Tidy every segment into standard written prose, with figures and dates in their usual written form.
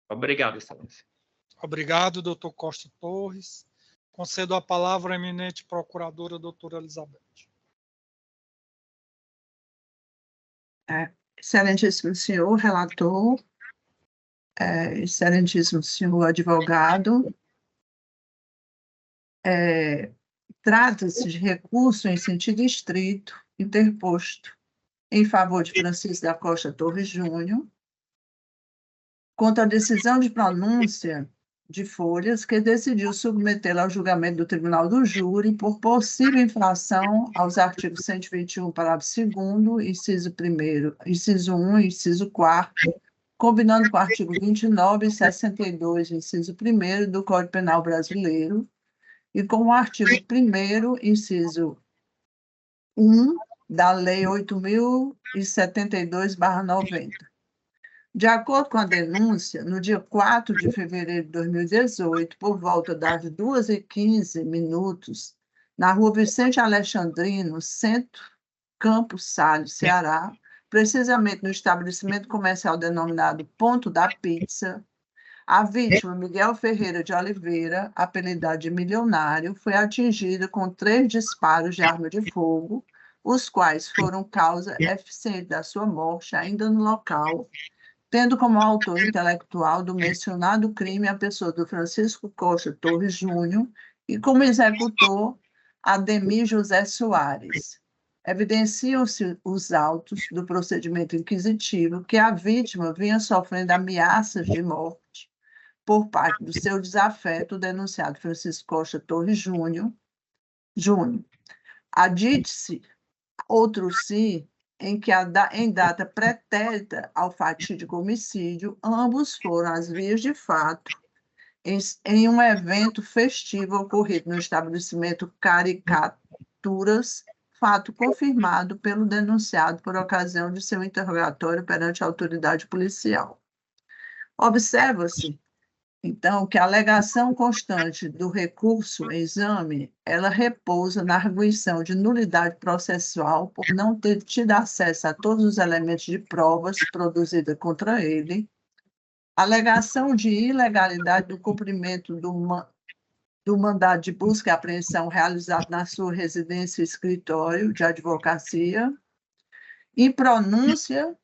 Obrigado, Excelência. Obrigado, doutor Costa Torres. Concedo a palavra à eminente procuradora, doutora Elizabeth. Excelentíssimo senhor relator, excelentíssimo senhor advogado, trata-se de recurso em sentido estrito, interposto em favor de Francisco da Costa Torres Júnior, contra a decisão de pronúncia de Folhas, que decidiu submetê-la ao julgamento do Tribunal do Júri por possível infração aos artigos 121, parágrafo 2º, inciso 1º, inciso 1 e inciso 4º, combinando com o artigo 29 e 62, inciso 1º do Código Penal Brasileiro, e com o artigo 1º, inciso 1 da Lei 8.072/90. De acordo com a denúncia, no dia 4 de fevereiro de 2018, por volta das 2h15, na rua Vicente Alexandrino, Centro, Campos Salles, Ceará, precisamente no estabelecimento comercial denominado Ponto da Pizza, a vítima, Miguel Ferreira de Oliveira, apelidado de Milionário, foi atingida com 3 disparos de arma de fogo, os quais foram causa eficiente da sua morte ainda no local, tendo como autor intelectual do mencionado crime a pessoa do Francisco Costa Torres Júnior e como executor Ademir José Soares. Evidenciam-se os autos do procedimento inquisitivo que a vítima vinha sofrendo ameaças de morte por parte do seu desafeto, o denunciado Francisco Costa Torres Júnior. Adite-se outro si em que, em data pretérita ao fatídico homicídio, ambos foram às vias de fato em um evento festivo ocorrido no estabelecimento Caricaturas, fato confirmado pelo denunciado por ocasião de seu interrogatório perante a autoridade policial. Observa-se, então, que a alegação constante do recurso em exame, ela repousa na arguição de nulidade processual por não ter tido acesso a todos os elementos de provas produzidas contra ele, alegação de ilegalidade do cumprimento do mandado de busca e apreensão realizado na sua residência e escritório de advocacia, impronúncia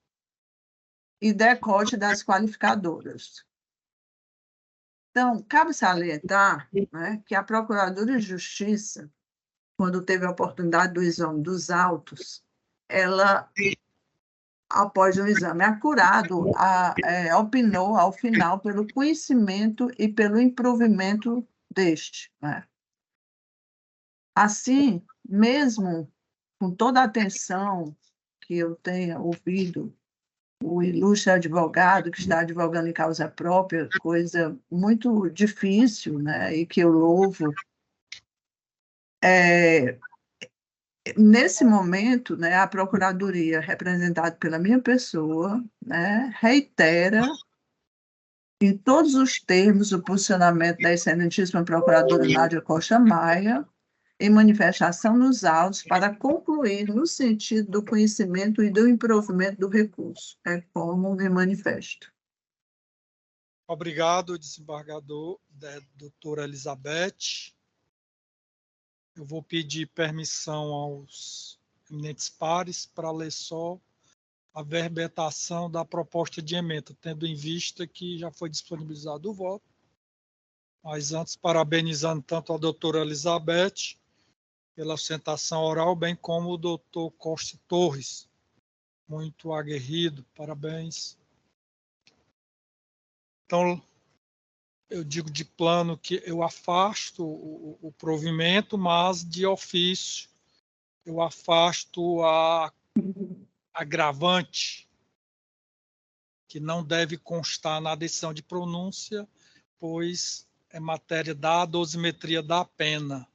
e decote das qualificadoras. Então, cabe salientar, né, que a Procuradora de Justiça, quando teve a oportunidade do exame dos autos, ela, após o exame acurado, opinou ao final pelo conhecimento e pelo improvimento deste. Né? Assim, mesmo com toda a atenção que eu tenha ouvido o ilustre advogado que está advogando em causa própria, coisa muito difícil, né, e que eu louvo. Nesse momento, né, a Procuradoria, representada pela minha pessoa, né, reitera em todos os termos o posicionamento da excelentíssima Procuradora Nádia Costa Maia, em manifestação nos autos para concluir no sentido do conhecimento e do improvimento do recurso. É como me manifesto. Obrigado, desembargador, doutora Elizabeth. Eu vou pedir permissão aos eminentes pares para ler só a verbetação da proposta de emenda, tendo em vista que já foi disponibilizado o voto. Mas antes, parabenizando tanto a doutora Elizabeth pela sustentação oral, bem como o doutor Costa Torres, muito aguerrido, parabéns. Então, eu digo de plano que eu afasto o provimento, mas de ofício eu afasto a agravante, que não deve constar na decisão de pronúncia, pois é matéria da dosimetria da pena.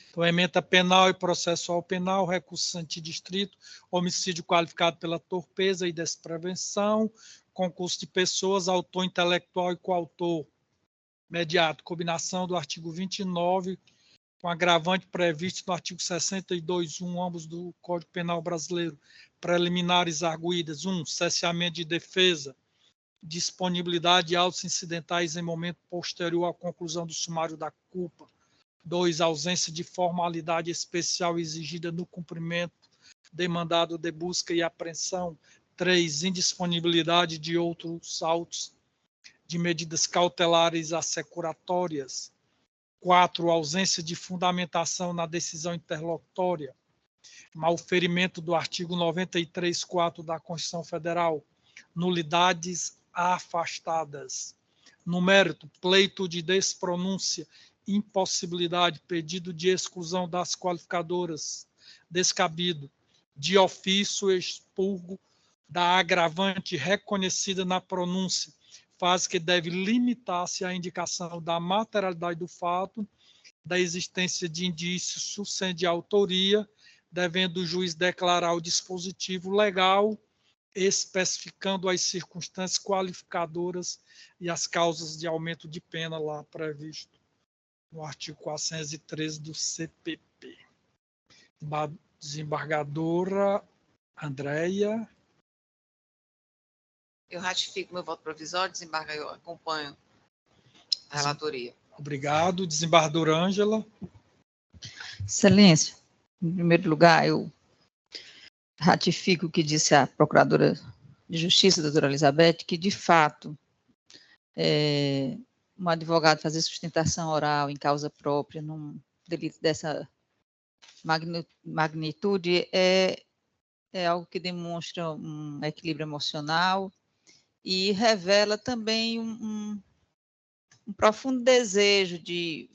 Então, ementa penal e processual penal, recurso antidistrito, homicídio qualificado pela torpeza e desprevenção, concurso de pessoas, autor intelectual e coautor mediato, combinação do artigo 29 com agravante previsto no artigo 62.1, ambos do Código Penal Brasileiro, preliminares arguídas, 1, cesseamento de defesa, disponibilidade de autos incidentais em momento posterior à conclusão do sumário da culpa. 2. Ausência de formalidade especial exigida no cumprimento de mandado de busca e apreensão. 3. Indisponibilidade de outros autos de medidas cautelares assecuratórias. 4. Ausência de fundamentação na decisão interlocutória. Malferimento do artigo 93.4 da Constituição Federal. Nulidades afastadas. No mérito, pleito de despronúncia, impossibilidade, pedido de exclusão das qualificadoras, descabido, de ofício, expurgo da agravante reconhecida na pronúncia, fase que deve limitar-se à indicação da materialidade do fato, da existência de indícios suficientes de autoria, devendo o juiz declarar o dispositivo legal, especificando as circunstâncias qualificadoras e as causas de aumento de pena lá previsto no artigo 413 do CPP. Desembargadora Andréia. Eu ratifico meu voto provisório, desembargador, acompanho a relatoria. Obrigado. Desembargadora Ângela. Excelência, em primeiro lugar, eu ratifico o que disse a Procuradora de Justiça, doutora Elizabeth, que, de fato, um advogado fazer sustentação oral em causa própria num delito dessa magnitude é algo que demonstra um equilíbrio emocional e revela também um profundo desejo de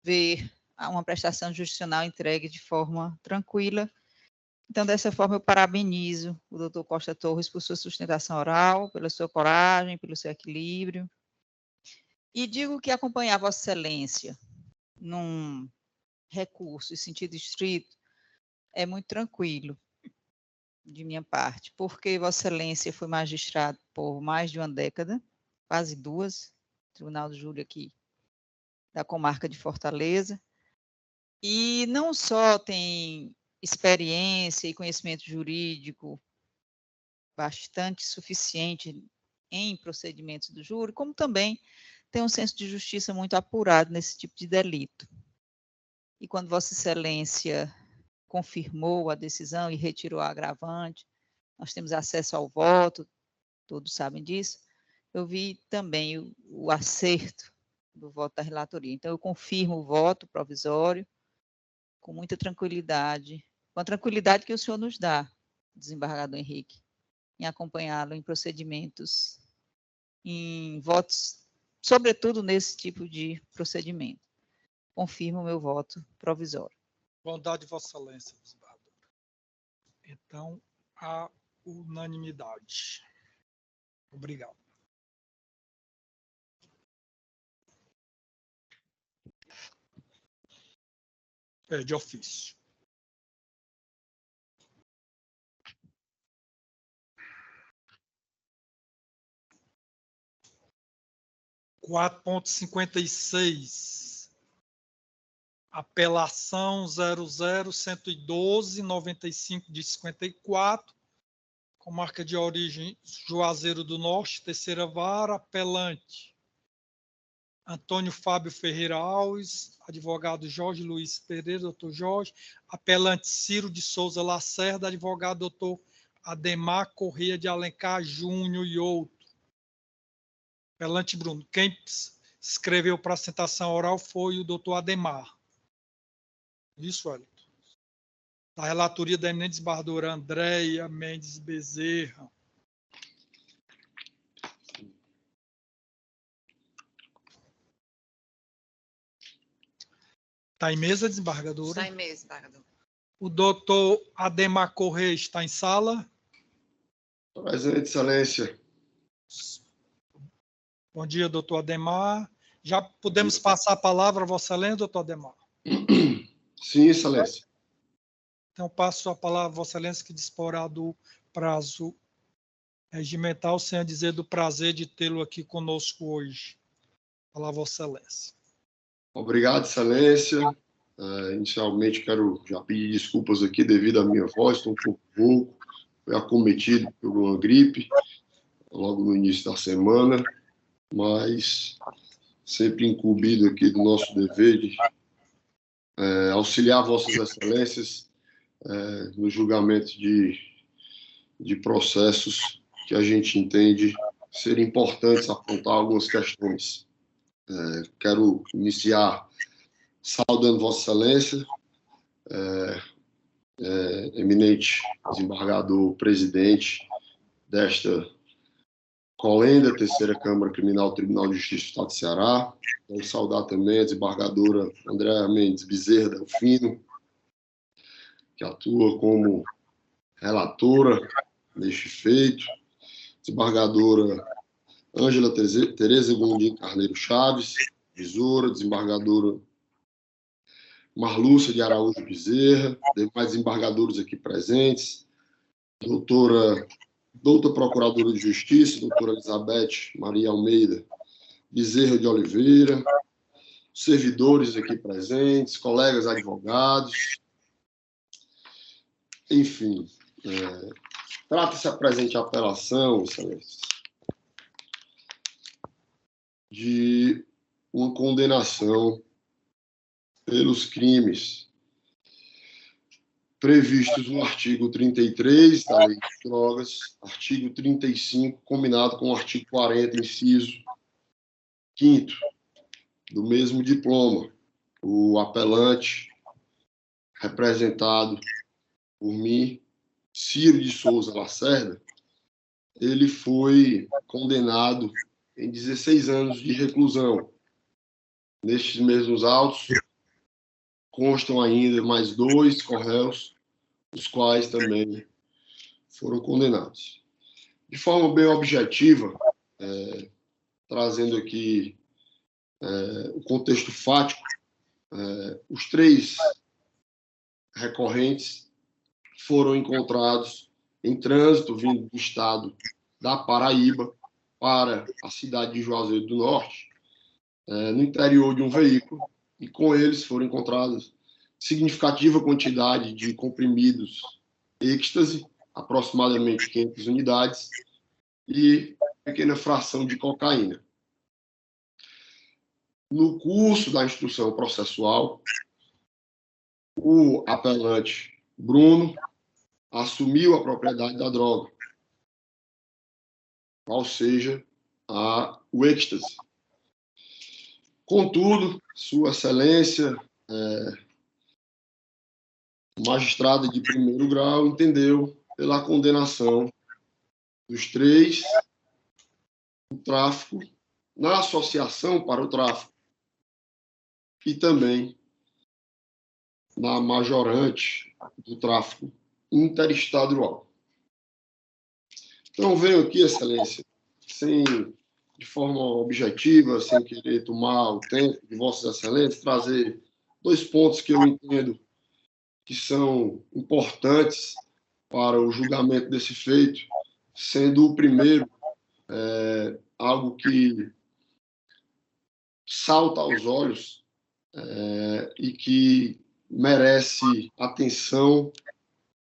ver uma prestação jurisdicional entregue de forma tranquila. Então, dessa forma, eu parabenizo o doutor Costa Torres por sua sustentação oral, pela sua coragem, pelo seu equilíbrio. E digo que acompanhar Vossa Excelência num recurso em sentido estrito é muito tranquilo de minha parte, porque Vossa Excelência foi magistrado por mais de uma década, quase duas, Tribunal do Júri aqui da comarca de Fortaleza, e não só tem experiência e conhecimento jurídico bastante suficiente em procedimentos do júri, como também tem um senso de justiça muito apurado nesse tipo de delito. E quando Vossa Excelência confirmou a decisão e retirou a agravante, nós temos acesso ao voto, todos sabem disso, eu vi também o acerto do voto da relatoria. Então, eu confirmo o voto provisório com muita tranquilidade, com a tranquilidade que o senhor nos dá, desembargador Henrique, em acompanhá-lo em procedimentos, em votos, sobretudo nesse tipo de procedimento. Confirmo o meu voto provisório. Bondade de Vossa Excelência, desembargador. Então, a unanimidade. Obrigado. De ofício. Quatro 56. Apelação 00112-95 de 54, com marca de origem Juazeiro do Norte, terceira vara, apelante Antônio Fábio Ferreira Alves, advogado Jorge Luiz Pereira, doutor Jorge, apelante Ciro de Souza Lacerda, advogado doutor Ademar Corrêa de Alencar Júnior e outro. Apelante Bruno. Quem escreveu para a sustentação oral foi o doutor Ademar. Isso, Wellington. Da relatoria da eminente desembargadora Andréia Mendes Bezerra. Está em mesa, desembargadora? Está em mesa, desembargador. O doutor Ademar Corrêa está em sala? Presente, Excelência. Bom dia, doutor Ademar. Já podemos passar a palavra a Vossa Excelência, doutor Ademar? Sim, Excelência. Então, passo a palavra a Vossa Excelência, que disporá do prazo regimental, sem a dizer do prazer de tê-lo aqui conosco hoje. Palavra a Vossa Excelência. Obrigado, Excelência. Inicialmente, quero já pedir desculpas aqui devido à minha voz, estou um pouco rouco, fui acometido por uma gripe. logo no início da semana, mas sempre incumbido aqui do nosso dever de auxiliar Vossas Excelências no julgamento de processos que a gente entende ser importantes apontar algumas questões. Quero iniciar saudando Vossa Excelência, eminente desembargador presidente desta colenda, Terceira Câmara Criminal do Tribunal de Justiça do Estado de Ceará. Quero saudar também a desembargadora Andréa Mendes Bezerra Delfino, que atua como relatora neste feito. Desembargadora Ângela Tereza Gondim Carneiro Chaves, visora, desembargadora Marlúcia de Araújo Bezerra, demais desembargadores aqui presentes, doutora Procuradora de Justiça, doutora Elizabeth Maria Almeida Bezerra de Oliveira, servidores aqui presentes, colegas advogados, enfim, trata-se a presente apelação, excelências, de uma condenação pelos crimes previstos no artigo 33 da Lei de Drogas, artigo 35, combinado com o artigo 40, inciso 5º, do mesmo diploma. O apelante, representado por mim, Ciro de Souza Lacerda, ele foi condenado em 16 anos de reclusão. Nestes mesmos autos, constam ainda mais 2 corréus, os quais também foram condenados. De forma bem objetiva, trazendo aqui o contexto fático, os 3 recorrentes foram encontrados em trânsito vindo do estado da Paraíba para a cidade de Juazeiro do Norte, no interior de um veículo, e com eles foram encontradas significativa quantidade de comprimidos êxtase, aproximadamente 500 unidades, e pequena fração de cocaína. No curso da instrução processual, o apelante Bruno assumiu a propriedade da droga, ou seja, o êxtase. Contudo, Sua Excelência, magistrada de primeiro grau, entendeu pela condenação dos 3 o tráfico na associação para o tráfico e também na majorante do tráfico interestadual. Então, venho aqui, Excelência, de forma objetiva, sem querer tomar o tempo de Vossas Excelências, trazer 2 pontos que eu entendo que são importantes para o julgamento desse feito, sendo o primeiro algo que salta aos olhos e que merece atenção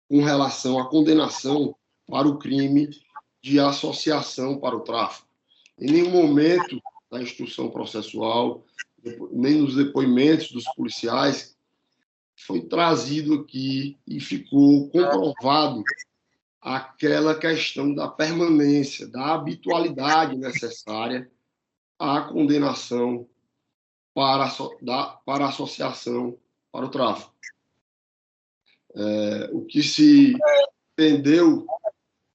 com relação à condenação para o crime de associação para o tráfico. Em nenhum momento da instrução processual, nem nos depoimentos dos policiais, foi trazido aqui e ficou comprovado aquela questão da permanência, da habitualidade necessária à condenação para a associação para o tráfico. O que se entendeu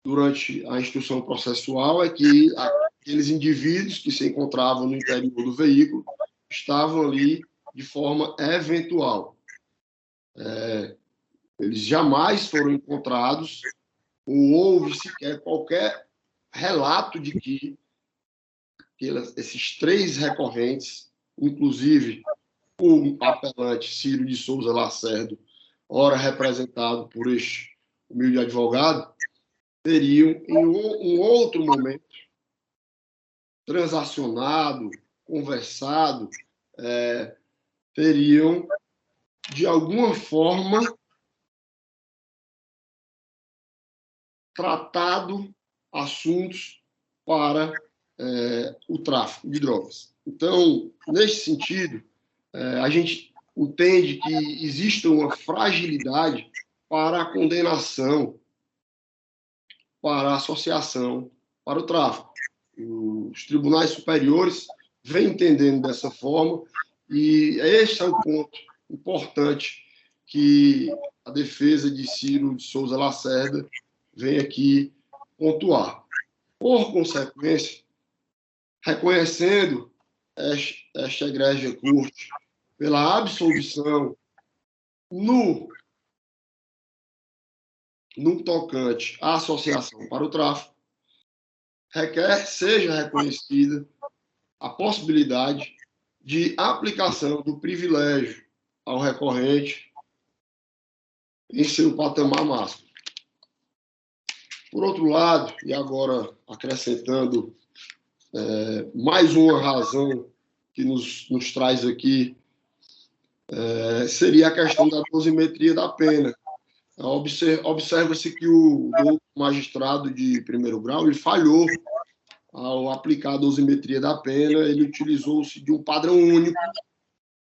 durante a instrução processual é que aqueles indivíduos que se encontravam no interior do veículo estavam ali de forma eventual. Eles jamais foram encontrados ou houve sequer qualquer relato de que esses 3 recorrentes, inclusive o apelante Ciro de Souza Lacerda, ora representado por este humilde advogado, teriam, em um outro momento, transacionado, conversado, teriam, de alguma forma, tratado assuntos para o tráfico de drogas. Então, nesse sentido, a gente entende que existe uma fragilidade para a condenação, para a associação, para o tráfico. Os tribunais superiores vêm entendendo dessa forma, e esse é o ponto importante que a defesa de Ciro de Souza Lacerda vem aqui pontuar. Por consequência, reconhecendo esta egrégia corte pela absolvição no tocante à associação para o tráfico, requer seja reconhecida a possibilidade de aplicação do privilégio ao recorrente em seu patamar máximo. Por outro lado, e agora acrescentando mais uma razão que nos traz aqui, seria a questão da dosimetria da pena. Observa-se que o magistrado de primeiro grau ele falhou ao aplicar a dosimetria da pena, ele utilizou-se de um padrão único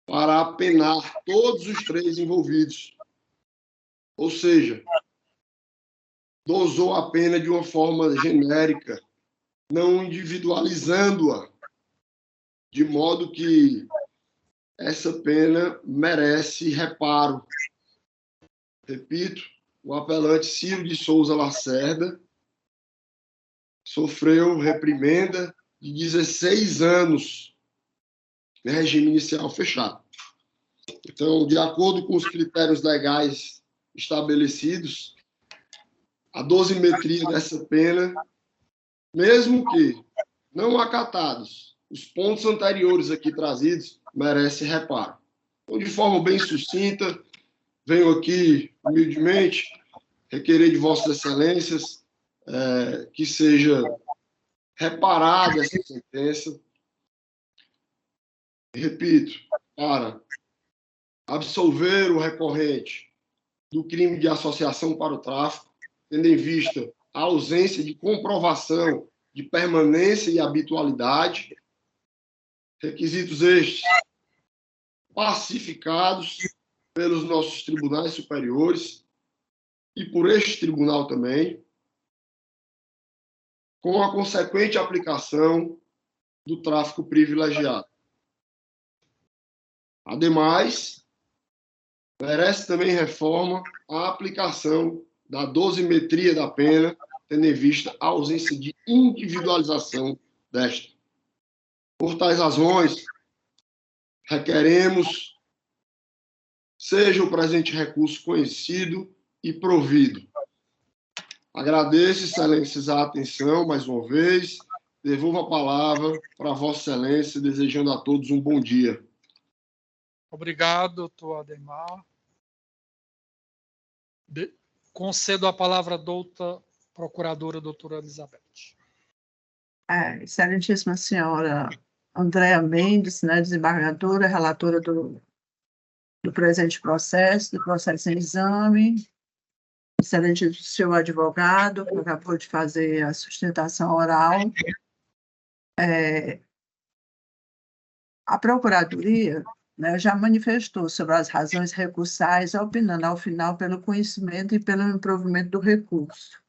para apenar todos os três envolvidos. Ou seja, dosou a pena de uma forma genérica, não individualizando-a, de modo que essa pena merece reparo. Repito, o apelante Ciro de Souza Lacerda sofreu reprimenda de 16 anos em regime inicial fechado. Então, de acordo com os critérios legais estabelecidos, a dosimetria dessa pena, mesmo que não acatados os pontos anteriores aqui trazidos, merece reparo. Então, de forma bem sucinta, venho aqui, humildemente, requerer de Vossas Excelências que seja reparada essa sentença. Repito, para absolver o recorrente do crime de associação para o tráfico, tendo em vista a ausência de comprovação de permanência e habitualidade, requisitos estes pacificados pelos nossos tribunais superiores e por este tribunal também, com a consequente aplicação do tráfico privilegiado. Ademais, merece também reforma a aplicação da dosimetria da pena, tendo em vista a ausência de individualização desta. Por tais razões, requeremos seja o presente recurso conhecido e provido. Agradeço, Excelências, a atenção mais uma vez. Devolvo a palavra para Vossa Excelência, desejando a todos um bom dia. Obrigado, doutor Ademar. Concedo a palavra à doutora procuradora, doutora Elizabeth. Excelentíssima senhora Andréa Mendes, né, desembargadora, relatora do presente processo, do processo em exame, excelentíssimo senhor advogado, que acabou de fazer a sustentação oral. A Procuradoria, né, já manifestou sobre as razões recursais, opinando ao final pelo conhecimento e pelo improvimento do recurso.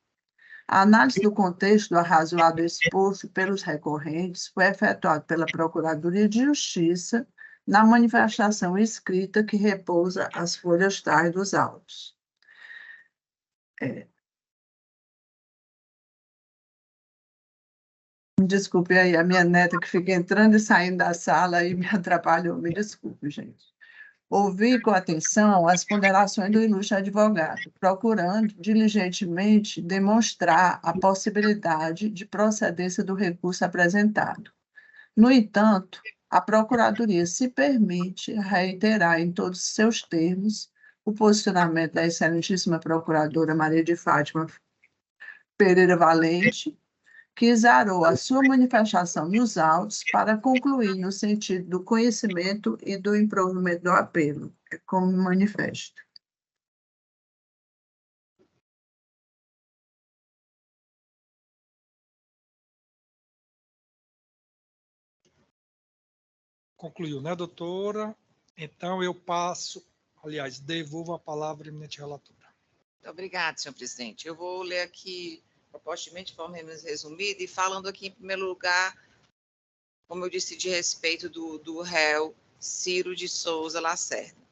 A análise do contexto do arrazoado exposto pelos recorrentes foi efetuada pela Procuradoria de Justiça na manifestação escrita que repousa as folhas tais dos autos. Me desculpe aí, a minha neta que fica entrando e saindo da sala e me atrapalhou, me desculpe, gente. Ouvi com atenção as ponderações do ilustre advogado, procurando diligentemente demonstrar a possibilidade de procedência do recurso apresentado. No entanto, a Procuradoria se permite reiterar em todos os seus termos o posicionamento da excelentíssima Procuradora Maria de Fátima Pereira Valente, que exarou a sua manifestação nos autos para concluir no sentido do conhecimento e do improvimento do apelo, como manifesto. Concluiu, né, doutora? Então, eu passo, aliás, devolvo a palavra à eminente relatora. Muito obrigada, senhor presidente. Eu vou ler aqui, propositalmente, de forma menos resumida, e falando aqui, em primeiro lugar, como eu disse, de respeito do réu Ciro de Souza Lacerda.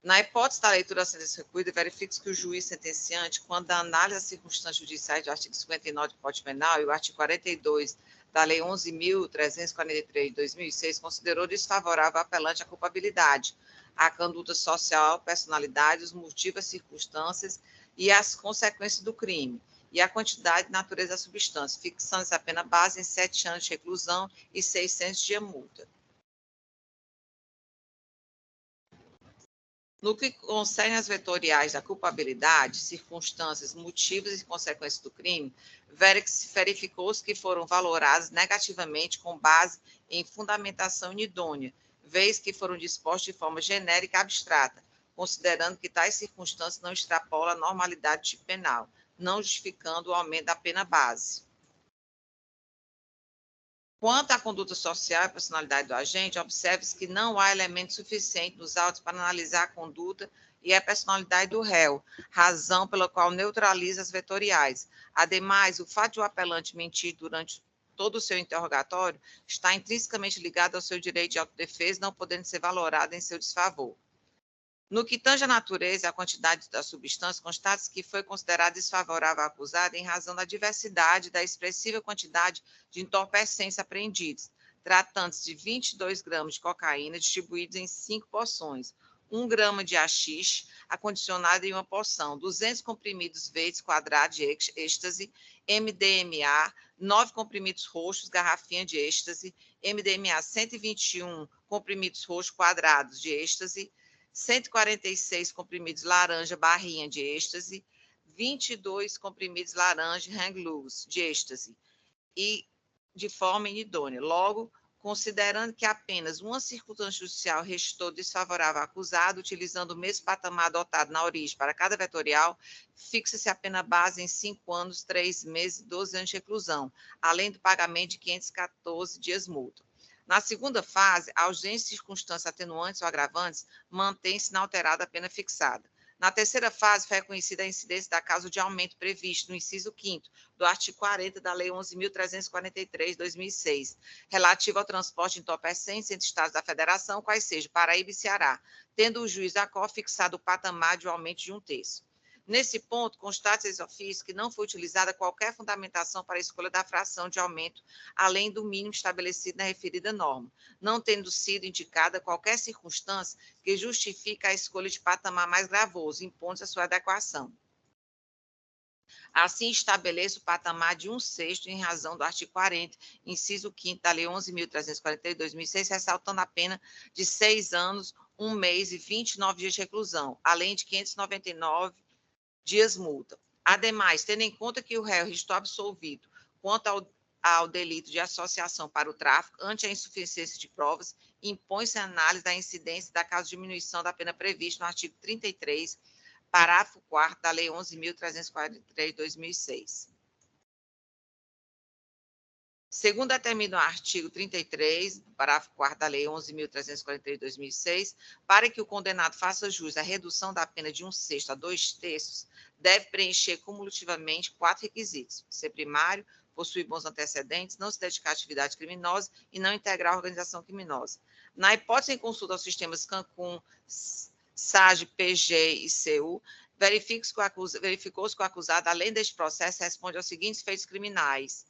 Na hipótese da leitura da sentença recuída, verifique-se que o juiz sentenciante, quando da análise das circunstâncias judiciais do artigo 59 do Código Penal e o artigo 42 da Lei 11.343 de 2006, considerou desfavorável ao apelante a culpabilidade, a conduta social, personalidade, os motivos, as circunstâncias e as consequências do crime, e a quantidade e natureza da substância, fixando essa pena base em 7 anos de reclusão e 600 de multa. No que concerne às vetoriais da culpabilidade, circunstâncias, motivos e consequências do crime, verificou-se que foram valoradas negativamente com base em fundamentação inidônea, vez que foram dispostos de forma genérica e abstrata, considerando que tais circunstâncias não extrapolam a normalidade penal, não justificando o aumento da pena base. Quanto à conduta social e personalidade do agente, observe-se que não há elemento suficiente nos autos para analisar a conduta e a personalidade do réu, razão pela qual neutraliza as vetoriais. Ademais, o fato de o apelante mentir durante todo o seu interrogatório está intrinsecamente ligado ao seu direito de autodefesa, não podendo ser valorado em seu desfavor. No que tange à natureza e à quantidade da substância, constata-se que foi considerado desfavorável ao acusado em razão da diversidade e da expressiva quantidade de entorpecentes apreendidos, tratando-se de 22 gramas de cocaína distribuídos em 5 porções, 1 grama de haxixe acondicionado em uma porção, 200 comprimidos verdes quadrados de êxtase, MDMA, 9 comprimidos roxos, garrafinha de êxtase, MDMA 121 comprimidos roxos quadrados de êxtase, 146 comprimidos laranja, barrinha de êxtase, 22 comprimidos laranja, hang loose, de êxtase, e de forma inidônea. Logo, considerando que apenas uma circunstância judicial restou desfavorável ao acusado, utilizando o mesmo patamar adotado na origem para cada vetorial, fixa-se a pena base em 5 anos, 3 meses e 12 anos de reclusão, além do pagamento de 514 dias multa. Na segunda fase, a ausência de circunstâncias atenuantes ou agravantes mantém-se inalterada a pena fixada. Na terceira fase, foi reconhecida a incidência da causa de aumento previsto no inciso 5º do artigo 40 da Lei 11.343, de 2006, relativo ao transporte de entorpecentes entre estados da federação, quais sejam Paraíba e Ceará, tendo o juiz da COR fixado o patamar de aumento de 1/3. Nesse ponto, constata-se ex officio que não foi utilizada qualquer fundamentação para a escolha da fração de aumento, além do mínimo estabelecido na referida norma, não tendo sido indicada qualquer circunstância que justifique a escolha de patamar mais gravoso, impondo a sua adequação. Assim, estabeleço o patamar de 1/6 em razão do artigo 40, inciso 5º da Lei 11.343, de 2006, ressaltando a pena de 6 anos, 1 mês e 29 dias de reclusão, além de 599 dias multa. Ademais, tendo em conta que o réu restou absolvido quanto ao delito de associação para o tráfico, ante a insuficiência de provas, impõe-se a análise da incidência da causa de diminuição da pena prevista no artigo 33, parágrafo 4º da Lei 11.343, de 2006. Segundo determina o artigo 33, parágrafo 4º da Lei 11.343, de 2006, para que o condenado faça jus à redução da pena de 1/6 a 2/3, deve preencher cumulativamente 4 requisitos: ser primário, possuir bons antecedentes, não se dedicar à atividade criminosa e não integrar a organização criminosa. Na hipótese em consulta aos sistemas Cancún, SAGE, PG e CU, verificou-se que o acusado, além deste processo, responde aos seguintes feitos criminais: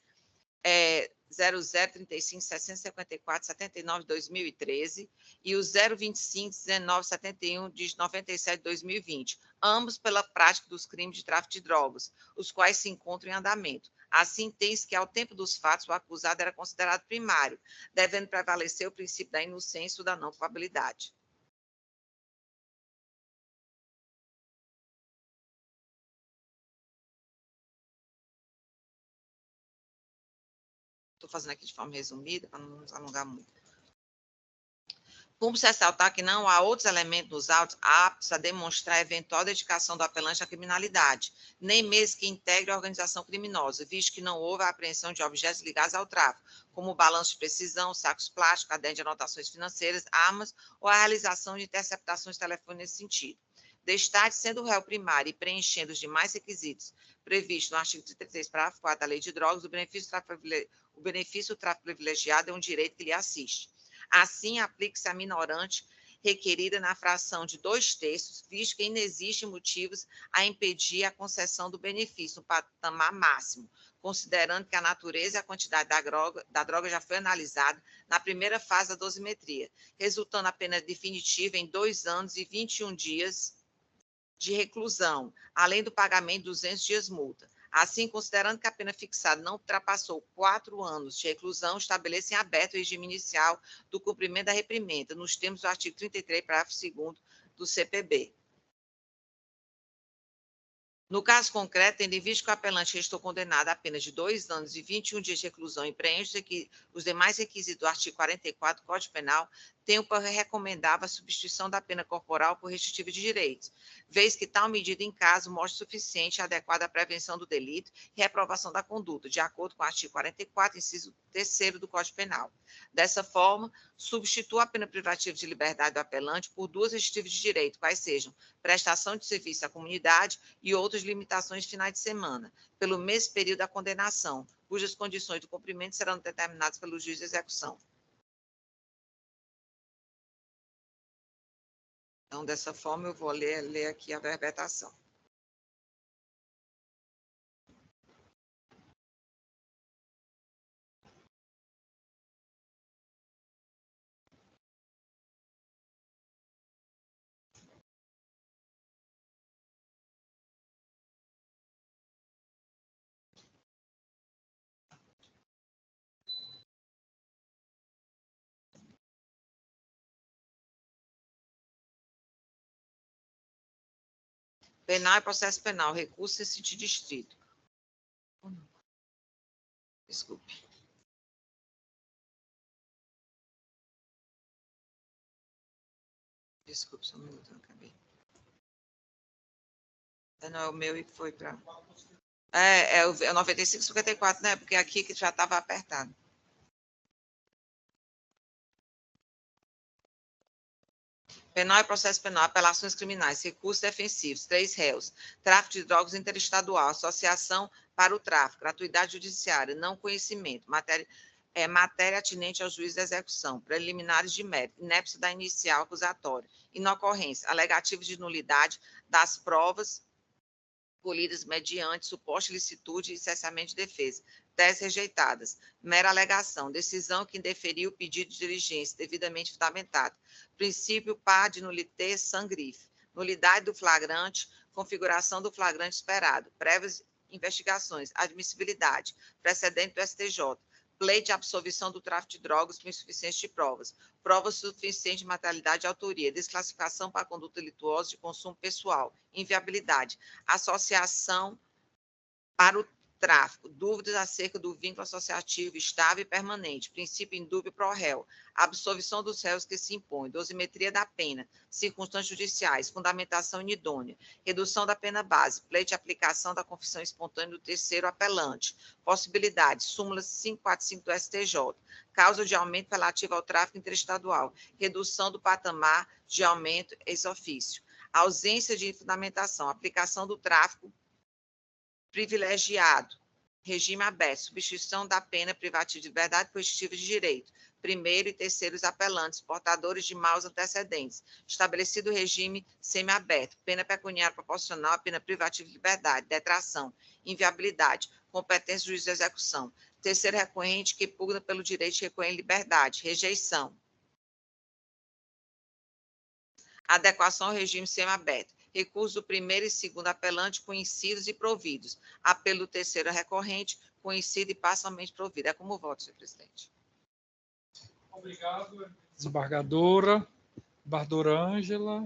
0035 654 79 de 2013 e o 025 19 71 de 97 de 2020, ambos pela prática dos crimes de tráfico de drogas, os quais se encontram em andamento. Assim, tem-se que, ao tempo dos fatos, o acusado era considerado primário, devendo prevalecer o princípio da inocência ou da não culpabilidade. Estou fazendo aqui de forma resumida, para não nos alongar muito. Cumpre-se ressaltar que não há outros elementos nos autos aptos a demonstrar a eventual dedicação do apelante à criminalidade, nem mesmo que integre a organização criminosa, visto que não houve a apreensão de objetos ligados ao tráfico, como balanço de precisão, sacos plásticos, caderno de anotações financeiras, armas ou a realização de interceptações de telefone nesse sentido. Destaque, sendo o réu primário e preenchendo os demais requisitos previstos no artigo 33, parágrafo 4 da Lei de Drogas, o benefício do tráfico privilegiado é um direito que lhe assiste. Assim, aplica-se a minorante requerida na fração de 2/3, visto que ainda existem motivos a impedir a concessão do benefício no patamar máximo, considerando que a natureza e a quantidade da droga já foi analisada na primeira fase da dosimetria, resultando a pena definitiva em 2 anos e 21 dias de reclusão, além do pagamento de 200 dias multa. Assim, considerando que a pena fixada não ultrapassou 4 anos de reclusão, estabelece em aberto o regime inicial do cumprimento da reprimenda, nos termos do artigo 33, parágrafo 2º do CPB. No caso concreto, tendo em vista que o apelante restou condenado a apenas de 2 anos e 21 dias de reclusão e preenche os demais requisitos do artigo 44 do Código Penal, tenho por recomendável a substituição da pena corporal por restritiva de direitos, vez que tal medida em caso mostre suficiente e adequada à prevenção do delito e reprovação da conduta, de acordo com o artigo 44, inciso 3º do Código Penal. Dessa forma, substitua a pena privativa de liberdade do apelante por 2 restritivas de direito, quais sejam prestação de serviço à comunidade e outras limitações de finais de semana, pelo mesmo período da condenação, cujas condições do cumprimento serão determinadas pelo juiz de execução. Então, dessa forma, eu vou ler aqui a verbetação. Penal e processo penal, recurso em sentido distrito. Desculpe. Desculpe, só um minuto, eu acabei. Não, é o meu e foi para... É o 95/54, né? Porque aqui que já estava apertado. Penal e processo penal, apelações criminais, recursos defensivos, 3 réus, tráfico de drogas interestadual, associação para o tráfico, gratuidade judiciária, não conhecimento, matéria atinente ao juiz da execução, preliminares de mérito, inépcia da inicial acusatória, inocorrência, alegativo de nulidade das provas colhidas mediante suposta ilicitude e cessamento de defesa, teses rejeitadas, mera alegação, decisão que indeferiu o pedido de diligência devidamente fundamentado, princípio par de nulité sans griffe, nulidade do flagrante, configuração do flagrante esperado, prévias investigações, admissibilidade, precedente do STJ, pleito de absolvição do tráfico de drogas por insuficiência de provas, provas suficientes de materialidade e autoria, desclassificação para conduta delituosa de consumo pessoal, inviabilidade, associação para o tráfico, dúvidas acerca do vínculo associativo estável e permanente, princípio indúbio pro réu, absolvição dos réus que se impõe, dosimetria da pena, circunstâncias judiciais, fundamentação inidônea, redução da pena base, pleito de aplicação da confissão espontânea do terceiro apelante, possibilidade, súmula 545 do STJ, causa de aumento relativa ao tráfico interestadual, redução do patamar de aumento ex ofício, ausência de fundamentação, aplicação do tráfico privilegiado, regime aberto, substituição da pena privativa de liberdade por restritiva de direito, primeiro e terceiros apelantes, portadores de maus antecedentes, estabelecido o regime semiaberto, pena pecuniária proporcional, pena privativa de liberdade, detração, inviabilidade, competência do juiz de execução, terceiro recorrente que pugna pelo direito de recorrer em liberdade, rejeição, adequação ao regime semiaberto, recurso do primeiro e segundo apelante conhecidos e providos, apelo do terceiro recorrente, conhecido e parcialmente provido. É como voto, senhor presidente. Obrigado, desembargadora. Desembargadora Ângela.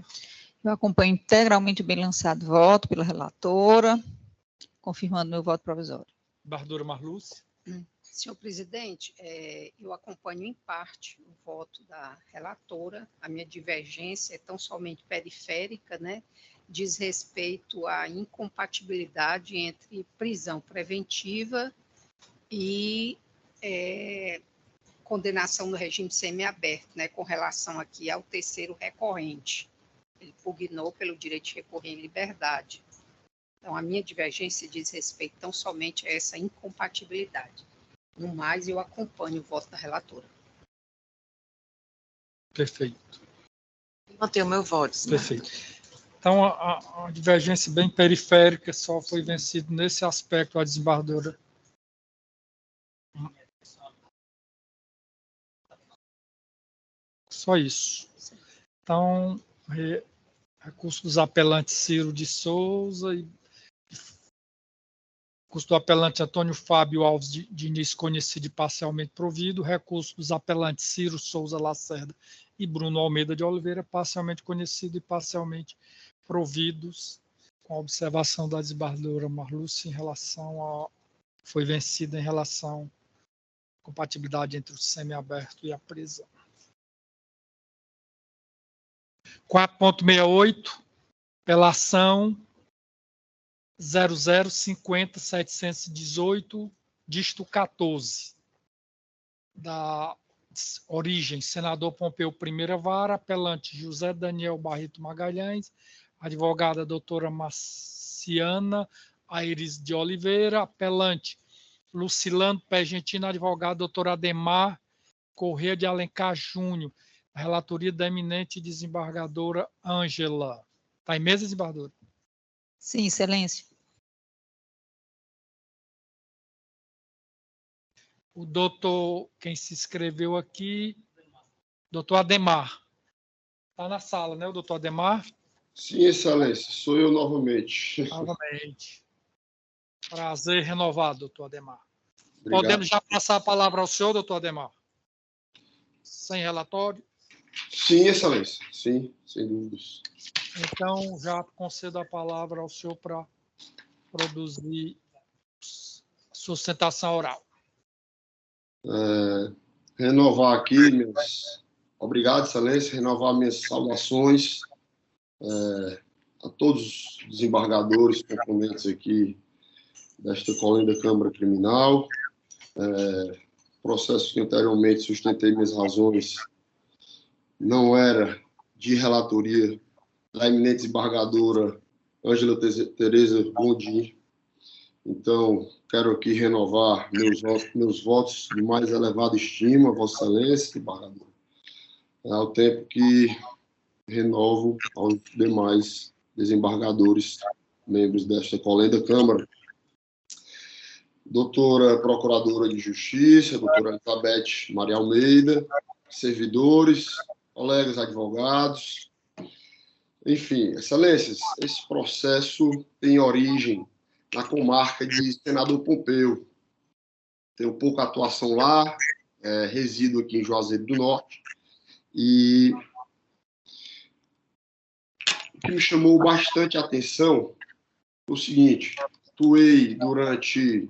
Eu acompanho integralmente o bem lançado voto pela relatora, confirmando meu voto provisório. Desembargadora Marlúcia. Senhor presidente, eu acompanho em parte o voto da relatora. A minha divergência é tão somente periférica, né? Diz respeito à incompatibilidade entre prisão preventiva e condenação no regime semiaberto, né? Com relação aqui ao terceiro recorrente. Ele pugnou pelo direito de recorrer em liberdade. Então, a minha divergência diz respeito tão somente a essa incompatibilidade. No mais, eu acompanho o voto da relatora. Perfeito. Mantenho o meu voto, senhor. Perfeito. Então, a divergência bem periférica só foi vencida nesse aspecto, a desembargadora. Só isso. Então, recurso dos apelantes Ciro de Souza e recurso do apelante Antônio Fábio Alves de Diniz, conhecido e parcialmente provido, recurso dos apelantes Ciro Souza Lacerda e Bruno Almeida de Oliveira, parcialmente conhecido e parcialmente providos, com a observação da desembargadora Marluce em relação a foi vencida em relação à compatibilidade entre o semiaberto e a prisão. 4.68, apelação 0050.718, dígito 14, da origem, senador Pompeu Primeira Vara, apelante José Daniel Barreto Magalhães, advogada doutora Marciana Aires de Oliveira, apelante Lucilano Pergentino, advogado doutor Ademar Corrêa de Alencar Júnior, a relatoria da eminente desembargadora Ângela. Está em mesa, desembargadora? Sim, excelência. O doutor, quem se inscreveu aqui, doutor Ademar. Está na sala, né, o doutor Ademar? Sim, excelência, sou eu novamente. Novamente. Prazer renovado, doutor Ademar. Obrigado. Podemos já passar a palavra ao senhor, doutor Ademar? Sem relatório? Sim, excelência, sim, sem dúvidas. Então, já concedo a palavra ao senhor para produzir sustentação oral. Renovar aqui, obrigado, excelência, renovar minhas saudações a todos os desembargadores componentes aqui desta colina da Câmara Criminal. Processo que anteriormente sustentei minhas razões não era de relatoria da eminente desembargadora Ângela Tereza Gondim. Então, quero aqui renovar meus votos de mais elevada estima, Vossa Excelência, desembargador, ao tempo que renovo aos demais desembargadores, membros desta colenda Câmara. Doutora Procuradora de Justiça, doutora Elizabeth Maria Almeida, servidores, colegas advogados, enfim, excelências, esse processo tem origem na comarca de Senador Pompeu. Tenho pouca atuação lá, resido aqui em Juazeiro do Norte, e o que me chamou bastante a atenção foi o seguinte: atuei durante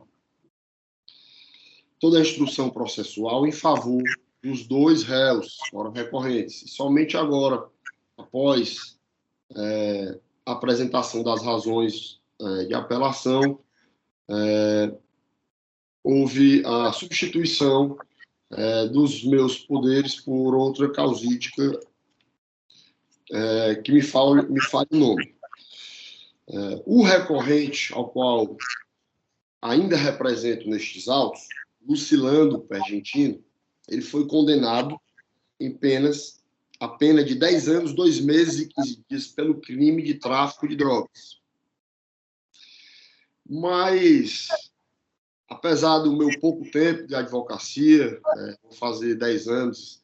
toda a instrução processual em favor dos dois réus, fora recorrentes, e somente agora, após a apresentação das razões de apelação, houve a substituição dos meus poderes por outra causídica que me fale o nome. O recorrente ao qual ainda represento nestes autos, Lucilano Pergentino, ele foi condenado a pena de 10 anos, 2 meses e 15 dias pelo crime de tráfico de drogas. Mas, apesar do meu pouco tempo de advocacia, vou fazer 10 anos,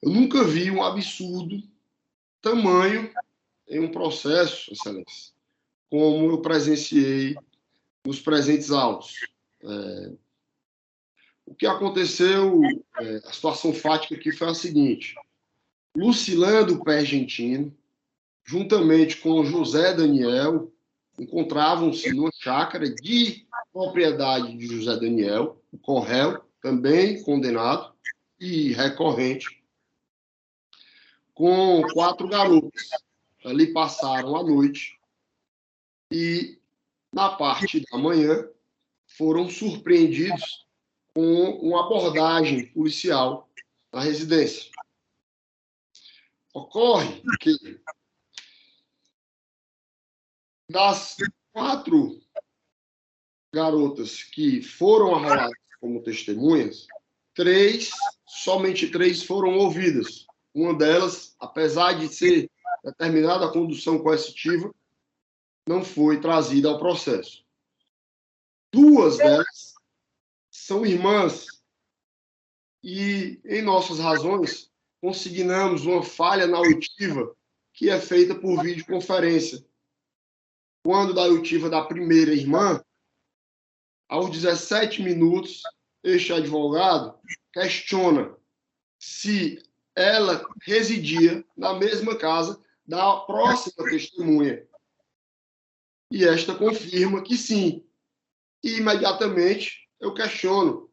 eu nunca vi um absurdo tamanho em um processo, excelência, como eu presenciei nos presentes autos. O que aconteceu, a situação fática aqui foi a seguinte: Lucilano Pergentino, juntamente com José Daniel, encontravam-se numa chácara de propriedade de José Daniel, o corréu, também condenado e recorrente, com 4 garotos. Ali passaram a noite e, na parte da manhã, foram surpreendidos com uma abordagem policial na residência. Ocorre que, das 4 garotas que foram arroladas como testemunhas, somente 3 foram ouvidas. Uma delas, apesar de ser determinada a condução coercitiva, não foi trazida ao processo. 2 delas são irmãs e, em nossas razões, consignamos uma falha na oitiva que é feita por videoconferência. Quando da oitiva da primeira irmã, aos 17 minutos, este advogado questiona se ela residia na mesma casa da próxima testemunha. E esta confirma que sim. E imediatamente eu questiono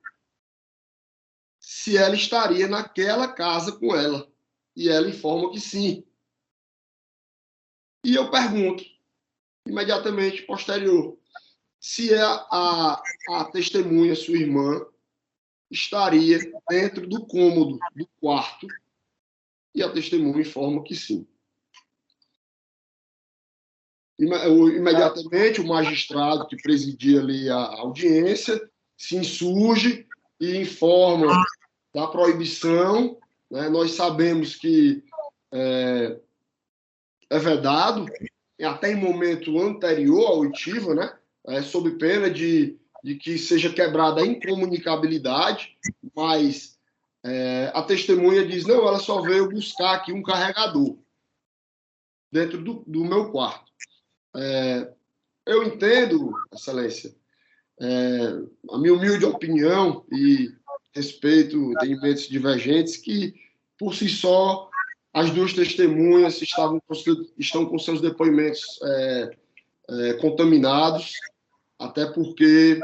se ela estaria naquela casa com ela. E ela informa que sim. E eu pergunto, imediatamente posterior, se a testemunha, sua irmã, estaria dentro do cômodo do quarto, e a testemunha informa que sim. Imediatamente, o magistrado que presidia ali a audiência se insurge e informa da proibição, né? Nós sabemos que é vedado, até em momento anterior à oitiva, né? Sob pena de que seja quebrada a incomunicabilidade, mas a testemunha diz, não, ela só veio buscar aqui um carregador dentro do meu quarto. Eu entendo, Excelência, a minha humilde opinião e respeito entendimentos divergentes, que, por si só, as 2 testemunhas estão com seus depoimentos contaminados, até porque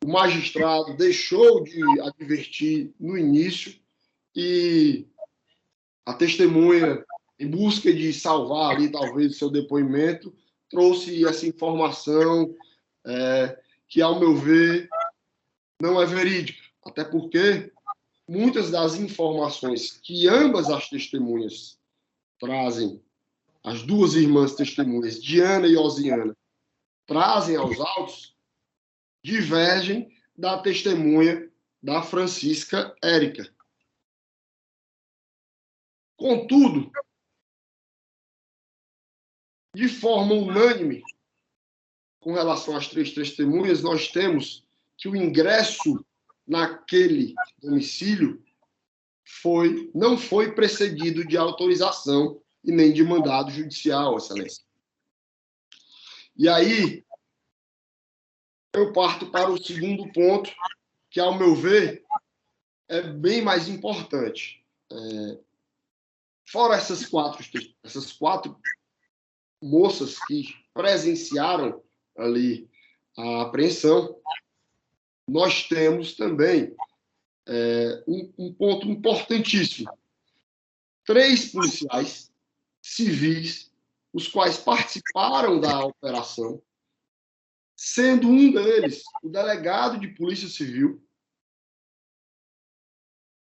o magistrado deixou de advertir no início e a testemunha, em busca de salvar ali, talvez, o seu depoimento, trouxe essa informação que, ao meu ver, não é verídica. Até porque muitas das informações que ambas as testemunhas trazem, as 2 irmãs testemunhas, Diana e Osiana, trazem aos autos, divergem da testemunha da Francisca Érica. Contudo, de forma unânime, com relação às 3 testemunhas, nós temos que o ingresso naquele domicílio não foi precedido de autorização e nem de mandado judicial, Excelência. E aí, eu parto para o segundo ponto, que, ao meu ver, é bem mais importante. Fora essas 4 moças que presenciaram ali a apreensão, nós temos também um ponto importantíssimo. 3 policiais civis, os quais participaram da operação, sendo um deles o delegado de Polícia Civil,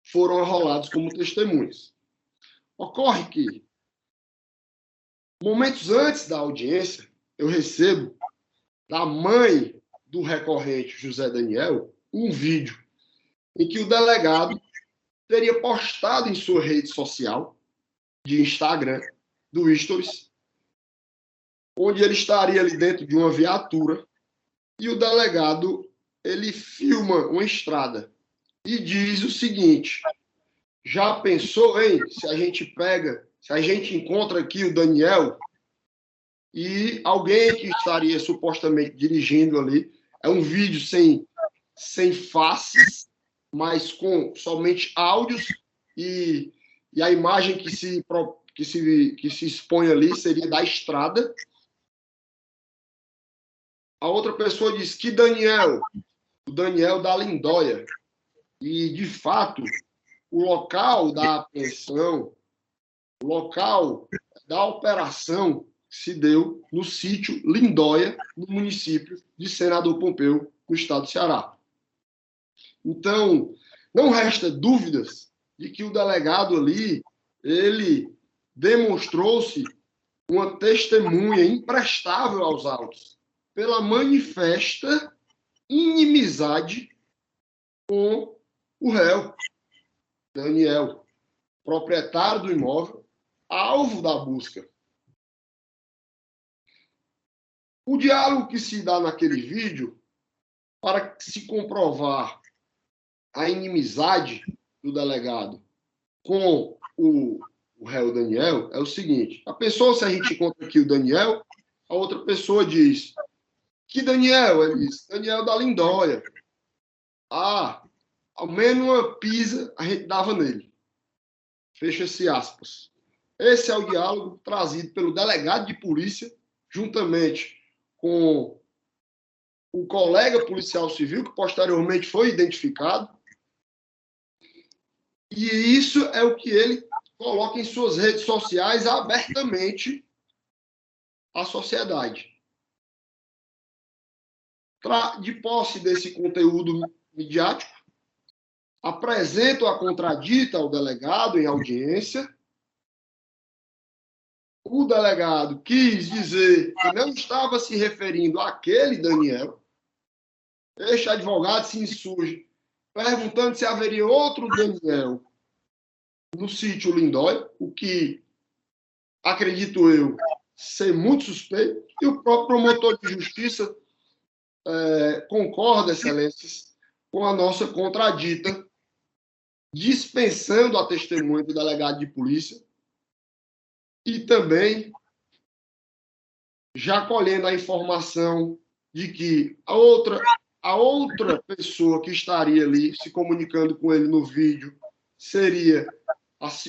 foram arrolados como testemunhas. Ocorre que, momentos antes da audiência, eu recebo da mãe do recorrente José Daniel um vídeo em que o delegado teria postado em sua rede social de Instagram, do Stories, onde ele estaria ali dentro de uma viatura e o delegado, ele filma uma estrada e diz o seguinte: já pensou, hein, se a gente encontra aqui o Daniel e alguém que estaria supostamente dirigindo ali, é um vídeo sem faces, mas com somente áudios, e a imagem que se expõe ali seria da estrada. A outra pessoa diz que Daniel, o Daniel da Lindóia. E, de fato, o local da apreensão, o local da operação se deu no sítio Lindóia, no município de Senador Pompeu, no estado do Ceará. Então, não resta dúvidas de que o delegado ali, ele demonstrou-se uma testemunha imprestável aos autos, pela manifesta inimizade com o réu, Daniel, proprietário do imóvel, alvo da busca. O diálogo que se dá naquele vídeo, para se comprovar a inimizade do delegado com o réu Daniel, é o seguinte: a pessoa, se a gente encontra aqui o Daniel, a outra pessoa diz: que Daniel? Ele diz: Daniel da Lindóia. Ah, ao menos uma pisa a gente dava nele. Fecha-se aspas. Esse é o diálogo trazido pelo delegado de polícia, juntamente com o colega policial civil, que posteriormente foi identificado. E isso é o que ele coloca em suas redes sociais abertamente à sociedade. De posse desse conteúdo midiático, apresento a contradita ao delegado em audiência. O delegado quis dizer que não estava se referindo àquele Daniel. Este advogado se insurge, perguntando se haveria outro Daniel no sítio Lindóia, o que, acredito eu, ser muito suspeito, e o próprio promotor de justiça concorda, excelências, com a nossa contradita, dispensando a testemunha do delegado de polícia e também já colhendo a informação de que a outra pessoa que estaria ali se comunicando com ele no vídeo seria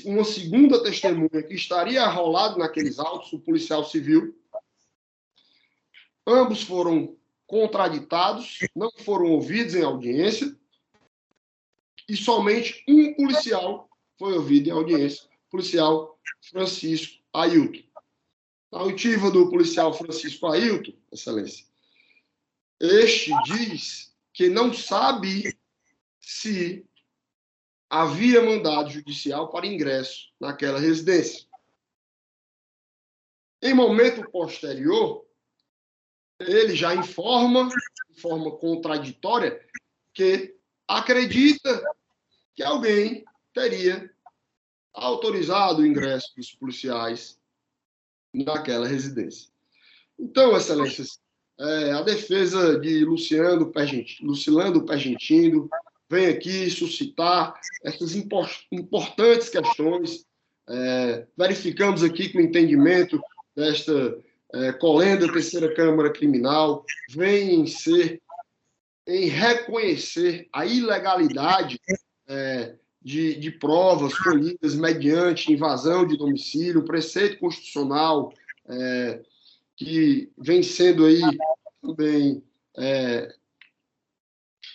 uma segunda testemunha que estaria arrolado naqueles autos, o policial civil. Ambos foram contraditados, não foram ouvidos em audiência, e somente um policial foi ouvido em audiência, o policial Francisco Ailton. Na oitiva do policial Francisco Ailton, excelência, este diz que não sabe se havia mandado judicial para ingresso naquela residência. Em momento posterior, ele já informa, de forma contraditória, que acredita que alguém teria autorizado o ingresso dos policiais naquela residência. Então, excelências, a defesa de Lucilando Pergentino vem aqui suscitar essas importantes questões. Verificamos aqui que o entendimento desta colenda terceira Câmara Criminal vem em reconhecer a ilegalidade de provas colhidas mediante invasão de domicílio, preceito constitucional que vem sendo aí também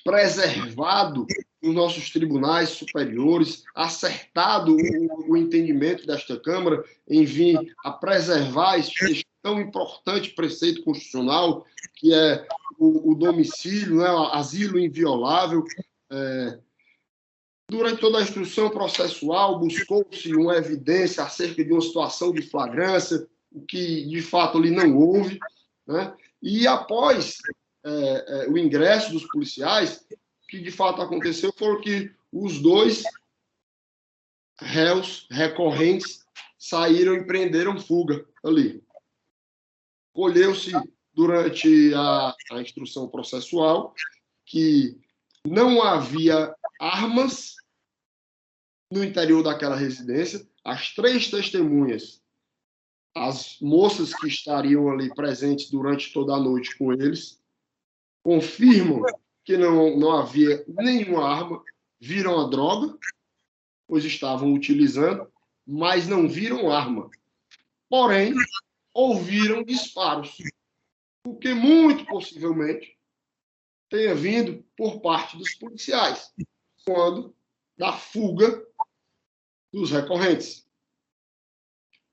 preservado nos nossos tribunais superiores, acertado o entendimento desta Câmara em vir a preservar este tão importante preceito constitucional, que é o domicílio, né, o asilo inviolável. Durante toda a instrução processual, buscou-se uma evidência acerca de uma situação de flagrância, o que, de fato, ali não houve, né? E após o ingresso dos policiais, o que, de fato, aconteceu foi que os dois réus recorrentes saíram e prenderam fuga ali. Colheu-se, durante a instrução processual, que não havia armas no interior daquela residência. As três testemunhas, as moças que estariam ali presentes durante toda a noite com eles, confirmam que não havia nenhuma arma, viram a droga, pois estavam utilizando, mas não viram arma. Porém, ouviram disparos, o que muito possivelmente tenha vindo por parte dos policiais, quando da fuga dos recorrentes.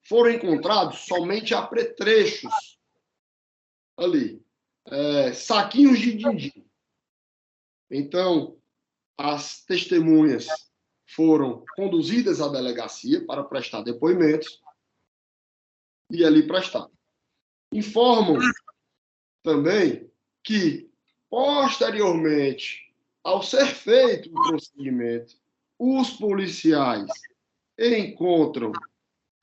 Foram encontrados somente apetrechos ali, saquinhos de din-din. Então, as testemunhas foram conduzidas à delegacia para prestar depoimentos e ali prestar. Informam também que, posteriormente, ao ser feito o procedimento, os policiais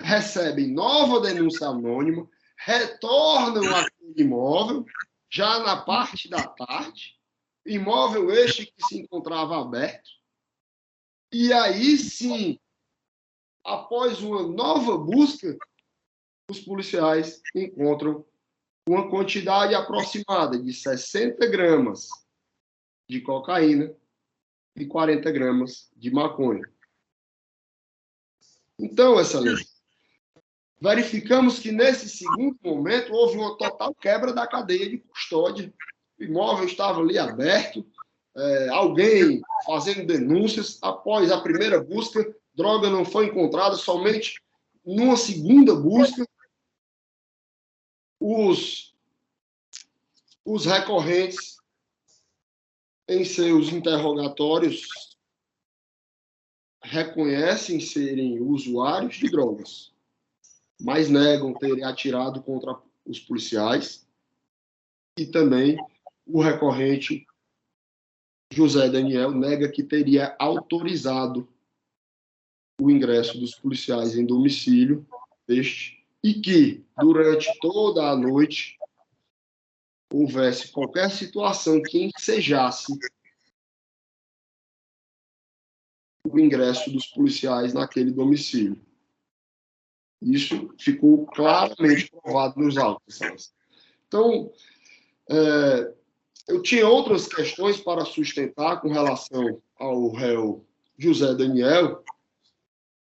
recebem nova denúncia anônima, retornam àquele imóvel, já na parte da tarde, imóvel este que se encontrava aberto, e aí sim, após uma nova busca, os policiais encontram uma quantidade aproximada de 60 gramas de cocaína e 40 gramas de maconha. Então, Excelência, verificamos que nesse segundo momento houve uma total quebra da cadeia de custódia. O imóvel estava ali aberto, alguém fazendo denúncias. Após a primeira busca, droga não foi encontrada, somente numa segunda busca, os recorrentes, em seus interrogatórios, reconhecem serem usuários de drogas, mas negam terem atirado contra os policiais, e também o recorrente José Daniel nega que teria autorizado o ingresso dos policiais em domicílio deste, e que, durante toda a noite, houvesse qualquer situação que ensejasse o ingresso dos policiais naquele domicílio. Isso ficou claramente provado nos autos. Então, eu tinha outras questões para sustentar com relação ao réu José Daniel,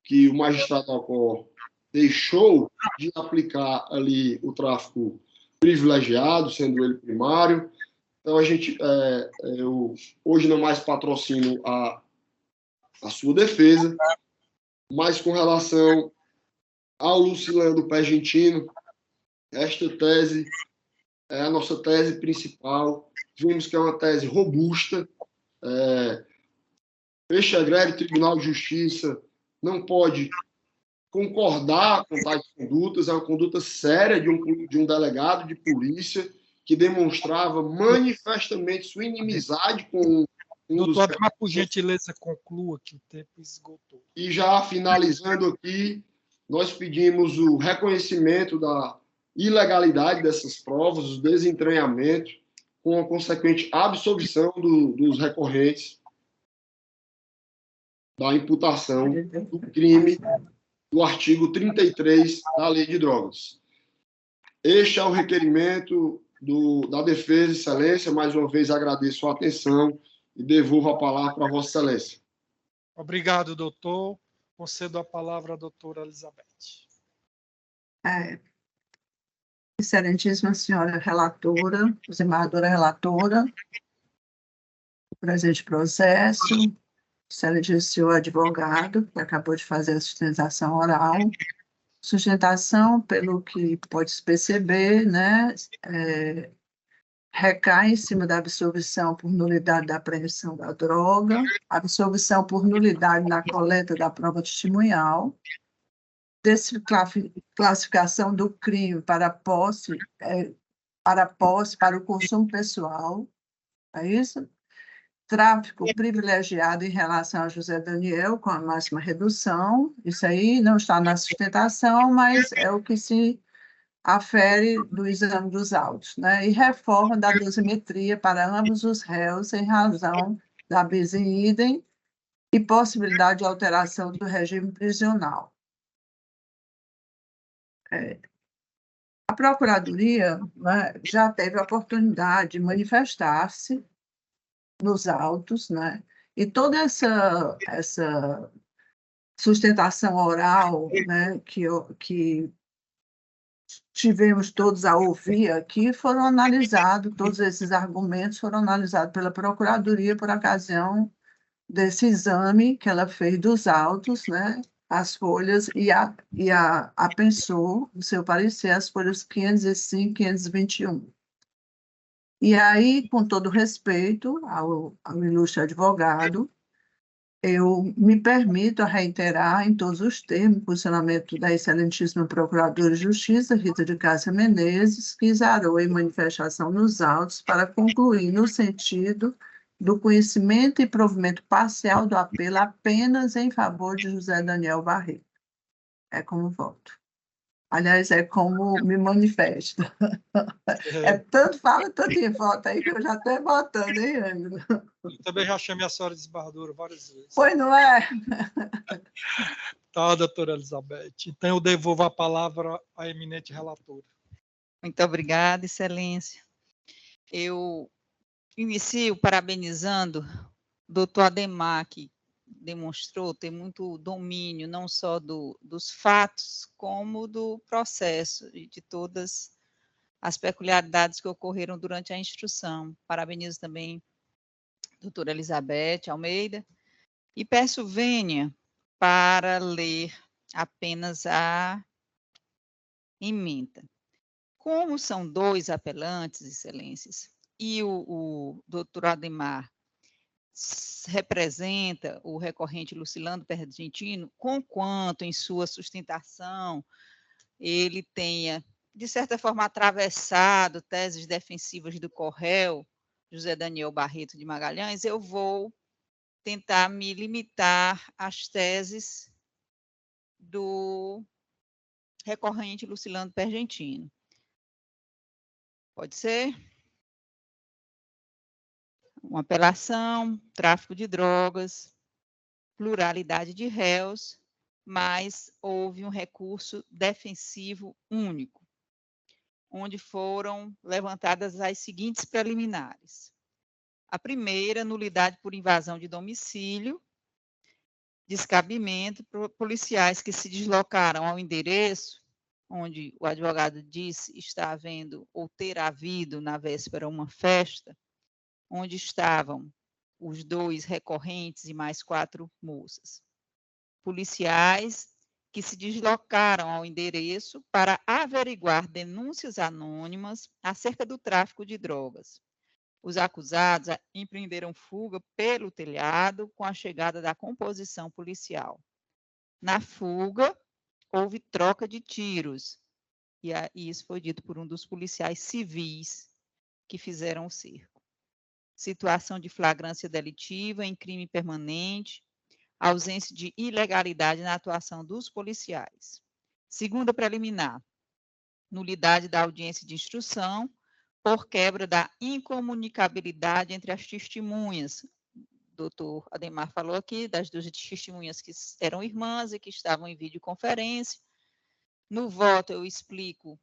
que o magistrado Alcor deixou de aplicar ali o tráfico privilegiado, sendo ele primário. Então, eu hoje não mais patrocino a sua defesa, mas com relação ao Lucilando Pergentino, esta tese é a nossa tese principal. Vimos que é uma tese robusta. Este egrégio Tribunal de Justiça não pode concordar com tais condutas. É uma conduta séria de um delegado de polícia que demonstrava manifestamente sua inimizade com doutor, por gentileza, conclua que o tempo esgotou. E já finalizando aqui, nós pedimos o reconhecimento da ilegalidade dessas provas, o desentranhamento, com a consequente absolvição dos recorrentes da imputação do crime do artigo 33 da Lei de Drogas. Este é o requerimento da defesa, Excelência. Mais uma vez agradeço a atenção e devolvo a palavra para Vossa Excelência. Obrigado, doutor. Concedo a palavra à doutora Elizabeth. Excelentíssima senhora relatora, desembargadora relatora, presente processo, excelentíssimo senhor advogado, que acabou de fazer a sustentação oral. Sustentação, pelo que pode-se perceber, né, recai em cima da absolvição por nulidade da apreensão da droga, absolvição por nulidade na coleta da prova testemunhal, classificação do crime para posse, para o consumo pessoal, é isso? Tráfico privilegiado em relação a José Daniel, com a máxima redução. Isso aí não está na sustentação, mas é o que se afere do exame dos autos, né? E reforma da dosimetria para ambos os réus em razão da bis in idem e possibilidade de alteração do regime prisional. A Procuradoria, né, já teve a oportunidade de manifestar-se nos autos, né? E toda essa sustentação oral, né, que tivemos todos a ouvir aqui, foram analisados, todos esses argumentos foram analisados pela Procuradoria por ocasião desse exame que ela fez dos autos, né? As folhas, e apensou, no seu parecer, as folhas 505 e 521. E aí, com todo respeito ao ilustre advogado, eu me permito reiterar em todos os termos o posicionamento da excelentíssima Procuradora de Justiça, Rita de Cássia Menezes, que exarou em manifestação nos autos para concluir no sentido do conhecimento e provimento parcial do apelo apenas em favor de José Daniel Barreto. É como voto. Aliás, é como me manifesto. É tanto fala, tanto em voto aí que eu já estou votando, hein, Ângela? Eu também já chamei a senhora de esbarradora várias vezes. Pois não é? Tá, doutora Elizabeth. Então, eu devolvo a palavra à eminente relatora. Muito obrigada, excelência. Eu inicio parabenizando o doutor Ademar, que demonstrou ter muito domínio, não só dos fatos, como do processo e de todas as peculiaridades que ocorreram durante a instrução. Parabenizo também a doutora Elizabeth Almeida e peço vênia para ler apenas a ementa. Como são dois apelantes, excelências, e o doutor Ademar representa o recorrente Lucilando Pergentino, conquanto em sua sustentação ele tenha, de certa forma, atravessado teses defensivas do Corréu, José Daniel Barreto de Magalhães, eu vou tentar me limitar às teses do recorrente Lucilando Pergentino. Pode ser? Uma apelação, tráfico de drogas, pluralidade de réus, mas houve um recurso defensivo único, onde foram levantadas as seguintes preliminares. A primeira, nulidade por invasão de domicílio, descabimento por policiais que se deslocaram ao endereço onde o advogado disse está havendo ou ter havido na véspera uma festa, onde estavam os dois recorrentes e mais 4 moças. Policiais que se deslocaram ao endereço para averiguar denúncias anônimas acerca do tráfico de drogas. Os acusados empreenderam fuga pelo telhado com a chegada da composição policial. Na fuga, houve troca de tiros, e isso foi dito por um dos policiais civis que fizeram o cerco. Situação de flagrância delitiva em crime permanente, ausência de ilegalidade na atuação dos policiais. Segunda preliminar, nulidade da audiência de instrução por quebra da incomunicabilidade entre as testemunhas. O doutor Ademar falou aqui das duas testemunhas que eram irmãs e que estavam em videoconferência. No voto, eu explico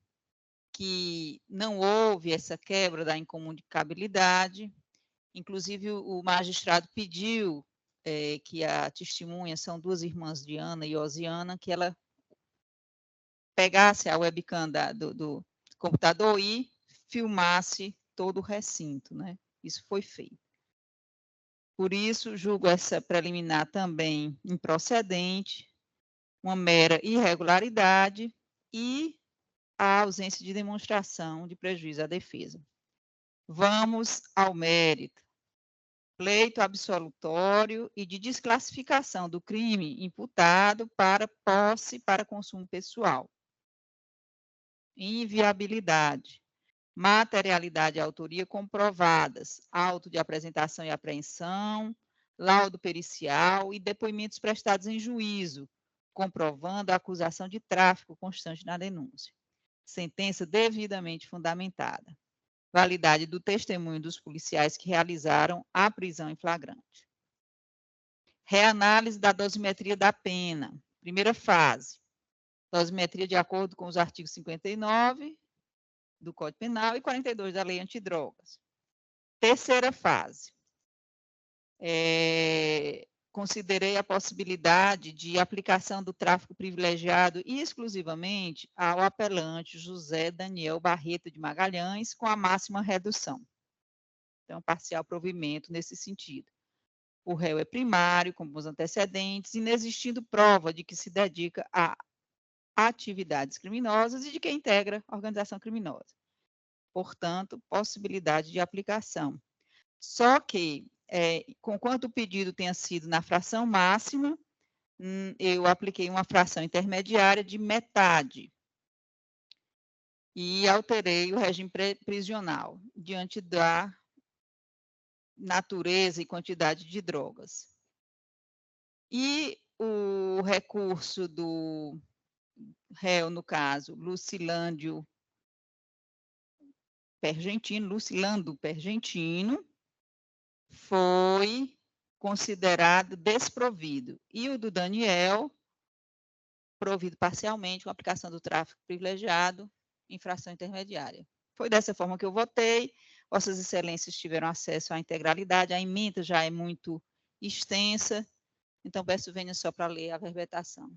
que não houve essa quebra da incomunicabilidade. Inclusive, o magistrado pediu que a testemunha, são duas irmãs, Diana e Osiana, que ela pegasse a webcam do computador e filmasse todo o recinto, né? Isso foi feito. Por isso, julgo essa preliminar também improcedente, uma mera irregularidade e a ausência de demonstração de prejuízo à defesa. Vamos ao mérito. Pleito absolutório e de desclassificação do crime imputado para posse para consumo pessoal. Inviabilidade. Materialidade e autoria comprovadas. Auto de apresentação e apreensão, laudo pericial e depoimentos prestados em juízo, comprovando a acusação de tráfico constante na denúncia. Sentença devidamente fundamentada. Validade do testemunho dos policiais que realizaram a prisão em flagrante. Reanálise da dosimetria da pena. Primeira fase. Dosimetria de acordo com os artigos 59 do Código Penal e 42 da Lei Antidrogas. Terceira fase. considerei a possibilidade de aplicação do tráfico privilegiado exclusivamente ao apelante José Daniel Barreto de Magalhães, com a máxima redução. Então, parcial provimento nesse sentido. O réu é primário, como os antecedentes, inexistindo prova de que se dedica a atividades criminosas e de que integra organização criminosa. Portanto, possibilidade de aplicação. Só que, conquanto o pedido tenha sido na fração máxima, eu apliquei uma fração intermediária de metade e alterei o regime prisional diante da natureza e quantidade de drogas. E o recurso do réu, no caso, Lucilando Pergentino, foi considerado desprovido. E o do Daniel, provido parcialmente com a aplicação do tráfico privilegiado, infração intermediária. Foi dessa forma que eu votei. Vossas Excelências tiveram acesso à integralidade. A emenda já é muito extensa, então peço venha só para ler a verbetação.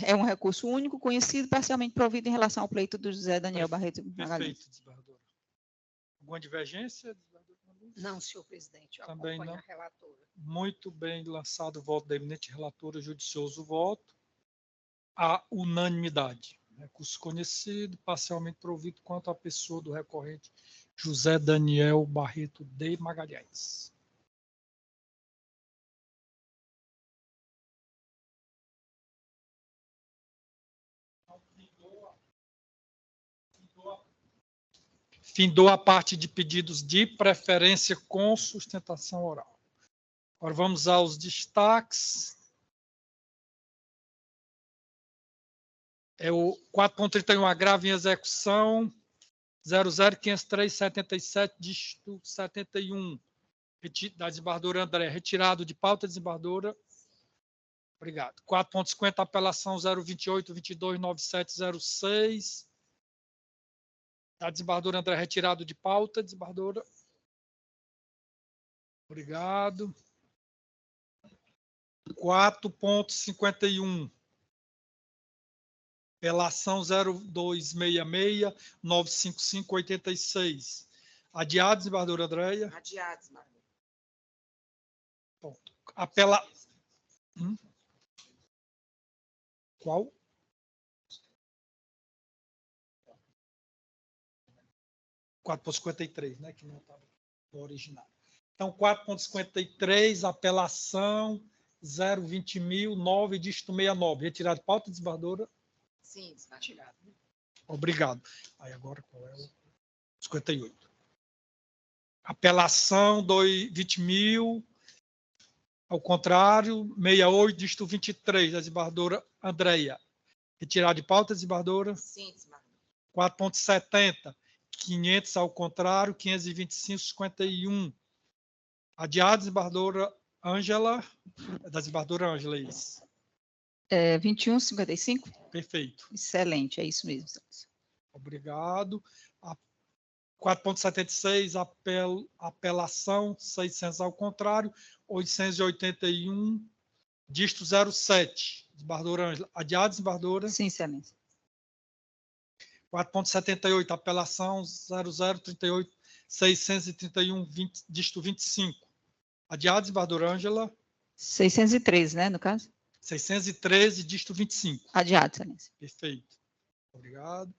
É um recurso único, conhecido, parcialmente provido em relação ao pleito do José Daniel Barreto Magalhães. Perfeito, desembargadora. Alguma divergência, desembargadora? Não, senhor presidente, eu Também acompanho não. a relatora. Muito bem lançado o voto da eminente relatora, judicioso voto. A unanimidade. Recurso conhecido, parcialmente provido quanto à pessoa do recorrente José Daniel Barreto de Magalhães. Findou a parte de pedidos de preferência com sustentação oral. Agora vamos aos destaques. É o 4.31, agravo em execução, 0050377, dígito 71, da desembargadora André, retirado de pauta, desembargadora. Obrigado. 4.50, apelação 028-229706, da desembargadora André, retirado de pauta, desembargadora. Obrigado. 4.51, apelação 0266-95586. Adiado, desembargadora Andréia. Adiado, desembargador. Ponto. Qual? Quatro 4.53, né? Que não estava no original. Então, 4.53, apelação 020.009, dígito 69. Retirado de pauta, desembargadora? Sim, desembargador. Obrigado. Aí agora qual é o 58? Apelação 20.000, ao contrário, 68, dígito 23, da desembargadora Andréia. Retirado de pauta, desembargadora? Sim, desembargador. 4.70, 500 ao contrário, 525, 51. Adiado, desembargadora Ângela, da desembargadora Ângela, isso. 21,55? Perfeito. Excelente, é isso mesmo. Obrigado. 4.76, apelação 600 ao contrário, 881, dígito 07, desembargadora Ângela. Adiado, desembargadora? Sim, excelência. 4.78, apelação 0038, 631, dígito 25. Adiado, desembargadora Ângela? 613, né, no caso? 613, dígito 25. Adiado, excelência. Perfeito. Obrigado.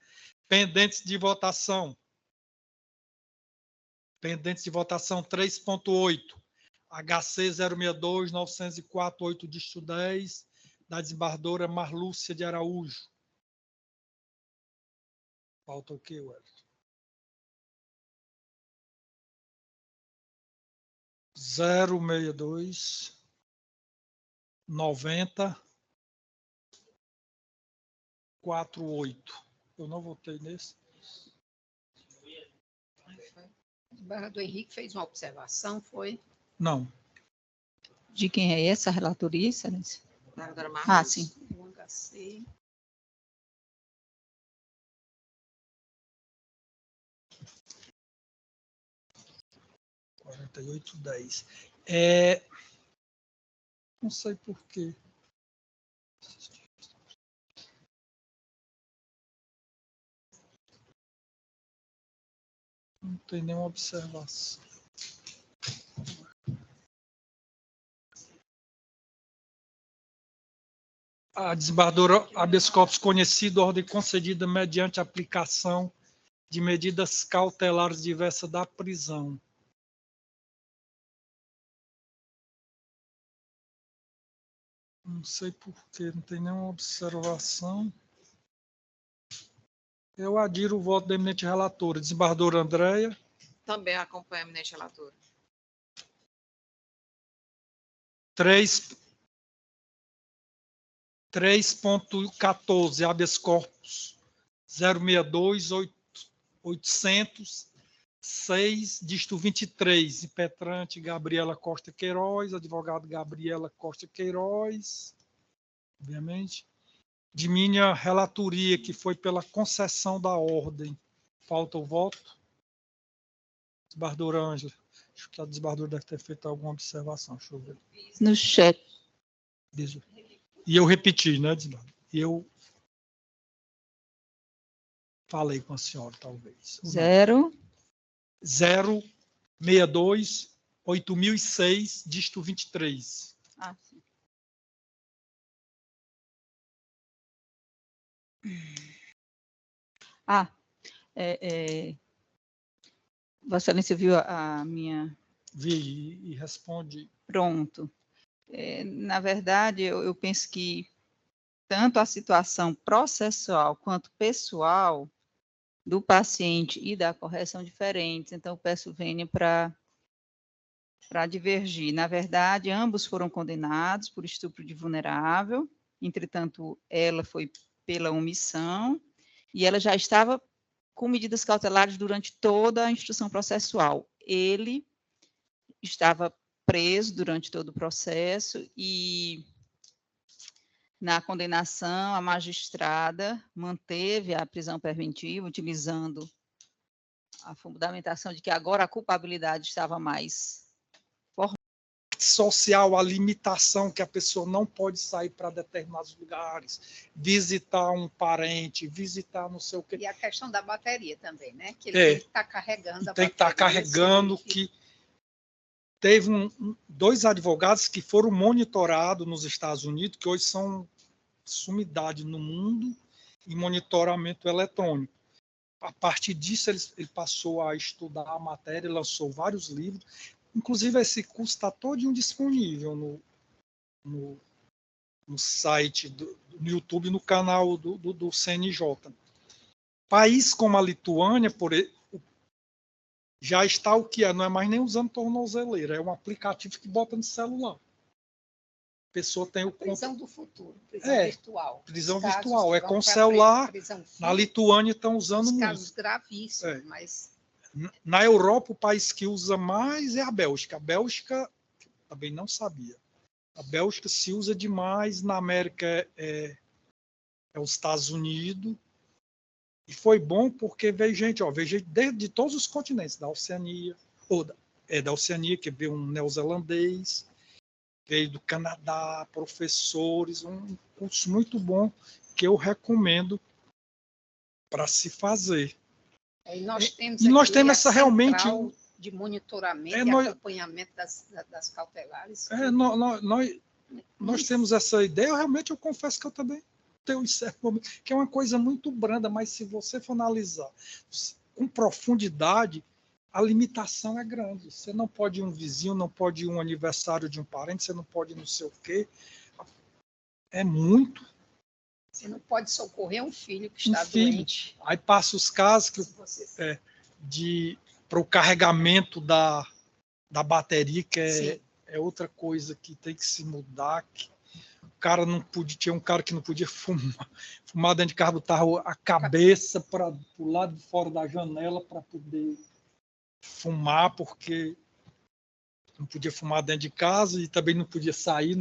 Pendentes de votação. Pendentes de votação 3.8. HC 062, 904, 8, dígito 10, da desembargadora Marlúcia de Araújo. Falta o quê, Wellington? 062 90 48. Eu não votei nesse. O desembargador Henrique fez uma observação, foi? Não. De quem é essa relatoria, Excelência? Desembargadora Marcos. Ah, sim. O HC. R$ 48,10. Não sei por quê. Não tem nenhuma observação. A desembargadora habeas corpus conhecido, ordem concedida mediante aplicação de medidas cautelares diversas da prisão. Não sei por quê, não tem nenhuma observação. Eu adiro o voto da eminente relatora. Desembargadora Andréia. Também acompanha a eminente relatora. 3.14, habeas corpus 062 806, dígito 23, impetrante Gabriela Costa Queiroz, advogado Gabriela Costa Queiroz, obviamente. De minha relatoria, que foi pela concessão da ordem. Falta o voto. Desembargadora Ângela. Acho que a desembargadora deve ter feito alguma observação. Deixa eu ver. No chat. E eu repeti, né, desembargadora? E eu falei com a senhora, talvez. 062 8006, dígito 23. Ah, sim. Vossa Excelência viu a minha... Vi e responde. Pronto. Na verdade, eu penso que tanto a situação processual quanto pessoal do paciente e da correção são diferentes. Então, eu peço vênia para divergir. Na verdade, ambos foram condenados por estupro de vulnerável. Entretanto, ela foi pela omissão e ela já estava com medidas cautelares durante toda a instrução processual. Ele estava preso durante todo o processo e, na condenação, a magistrada manteve a prisão preventiva, utilizando a fundamentação de que agora a culpabilidade estava mais social, a limitação que a pessoa não pode sair para determinados lugares, visitar um parente, visitar não sei o quê. E a questão da bateria também, né? Que ele tem que estar carregando a bateria. Tem que estar carregando, que teve dois advogados que foram monitorados nos Estados Unidos, que hoje são sumidade no mundo em monitoramento eletrônico. A partir disso, ele passou a estudar a matéria, lançou vários livros. Inclusive, esse curso está todo disponível no site, no YouTube, no canal do CNJ. País como a Lituânia, já está o que é, não é mais nem usando tornozeleira, é um aplicativo que bota no celular. A pessoa tem o... Prisão do futuro, prisão virtual. Prisão virtual, é com celular. Na Lituânia estão usando muito. Casos gravíssimos, mas... Na Europa, o país que usa mais é a Bélgica. A Bélgica, também não sabia. A Bélgica se usa demais, na América é os Estados Unidos. E foi bom porque veio gente de todos os continentes, da Oceania, da Oceania, que veio um neozelandês, veio do Canadá, professores, um curso muito bom que eu recomendo para se fazer. E nós temos essa realmente de monitoramento e acompanhamento das cautelares. Nós temos essa ideia. Eu confesso que eu também tenho um certo momento, que é uma coisa muito branda, mas se você for analisar com profundidade, a limitação é grande. Você não pode ir um vizinho, não pode ir um aniversário de um parente, você não pode ir não sei o quê. É muito. Você não pode socorrer um filho que está doente. Aí passa os casos para o carregamento da bateria, que Sim. é outra coisa que tem que se mudar. Que o cara não podia, tinha um cara que não podia fumar dentro de carro, botar a cabeça para o lado de fora da janela para poder fumar, porque não podia fumar dentro de casa e também não podia sair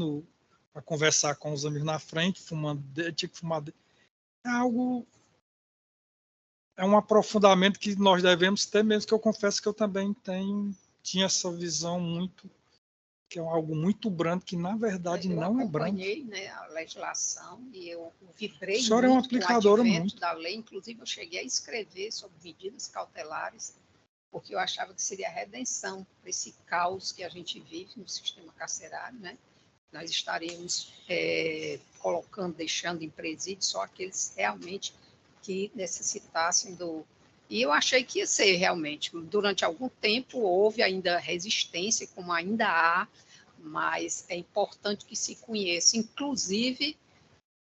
para conversar com os amigos na frente, fumando, tinha que fumar. É algo, é um aprofundamento que nós devemos ter, mesmo que eu confesso que eu também tinha essa visão muito, que é algo muito branco, que na verdade não é branco. Eu acompanhei, né, a legislação e eu vibrei muito é uma aplicadora com o advento muito da lei, inclusive eu cheguei a escrever sobre medidas cautelares, porque eu achava que seria a redenção para esse caos que a gente vive no sistema carcerário, né? Nós estaríamos colocando, deixando em presídio só aqueles realmente que necessitassem do... E eu achei que ia ser realmente. Durante algum tempo houve ainda resistência, como ainda há, mas é importante que se conheça, inclusive,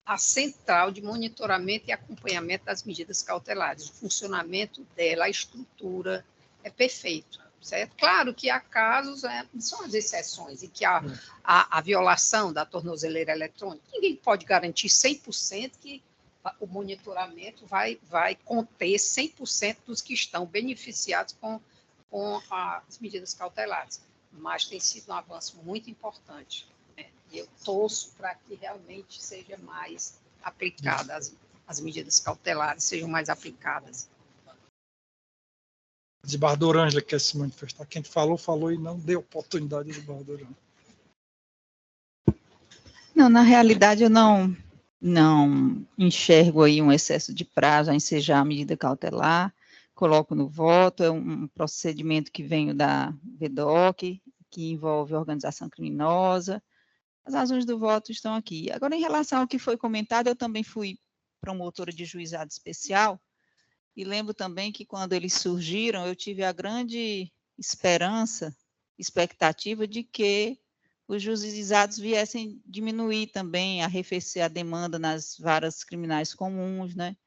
a central de monitoramento e acompanhamento das medidas cautelares. O funcionamento dela, a estrutura, é perfeito, certo? Claro que há casos, são as exceções, em que a violação da tornozeleira eletrônica, ninguém pode garantir 100% que o monitoramento vai conter 100% dos que estão beneficiados com as medidas cautelares, mas tem sido um avanço muito importante, né? E eu torço para que realmente seja mais aplicada, as medidas cautelares sejam mais aplicadas. de Bardorângela quer se manifestar. Quem falou e não deu oportunidade de Bardorângela. Não, na realidade eu não enxergo aí um excesso de prazo a ensejar a medida cautelar, coloco no voto, é um procedimento que vem da VDOC, que envolve organização criminosa. As razões do voto estão aqui. Agora, em relação ao que foi comentado, eu também fui promotora de juizado especial, e lembro também que quando eles surgiram, eu tive a grande expectativa de que os juizados viessem diminuir também, arrefecer a demanda nas varas criminais comuns, né?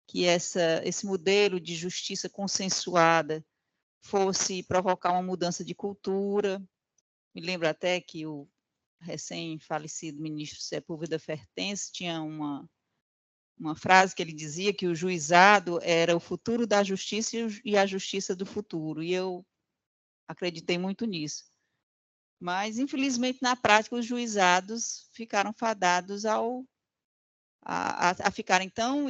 Que esse modelo de justiça consensuada fosse provocar uma mudança de cultura. Me lembro até que o recém-falecido ministro Sepúlveda Fertense tinha uma frase que ele dizia que o juizado era o futuro da justiça e a justiça do futuro, e eu acreditei muito nisso. Mas, infelizmente, na prática, os juizados ficaram fadados a ficarem tão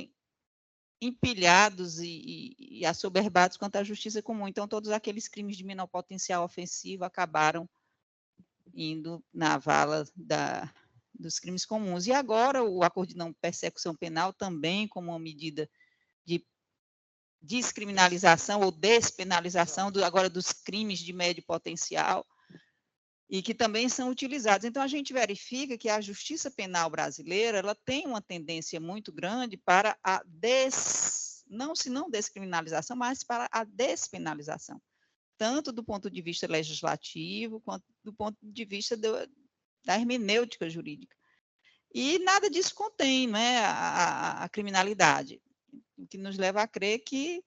empilhados e assoberbados quanto a justiça comum. Então, todos aqueles crimes de menor potencial ofensivo acabaram indo na vala dos crimes comuns. E agora o acordo de não persecução penal também como uma medida de descriminalização ou despenalização agora dos crimes de médio potencial, e que também são utilizados. Então, a gente verifica que a justiça penal brasileira ela tem uma tendência muito grande para a não descriminalização, mas para a despenalização, tanto do ponto de vista legislativo, quanto do ponto de vista da hermenêutica jurídica. E nada disso contém, né, a criminalidade, o que nos leva a crer que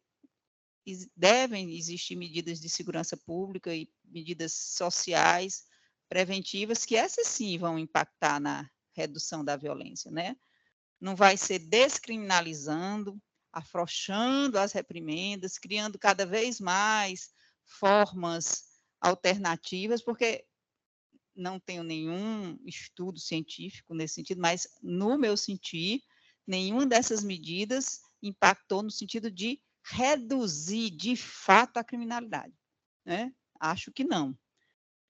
devem existir medidas de segurança pública e medidas sociais preventivas, que essas sim vão impactar na redução da violência, né? Não vai ser descriminalizando, afrouxando as reprimendas, criando cada vez mais formas alternativas, porque não tenho nenhum estudo científico nesse sentido, mas no meu sentir, nenhuma dessas medidas impactou no sentido de reduzir de fato a criminalidade, né? Acho que não.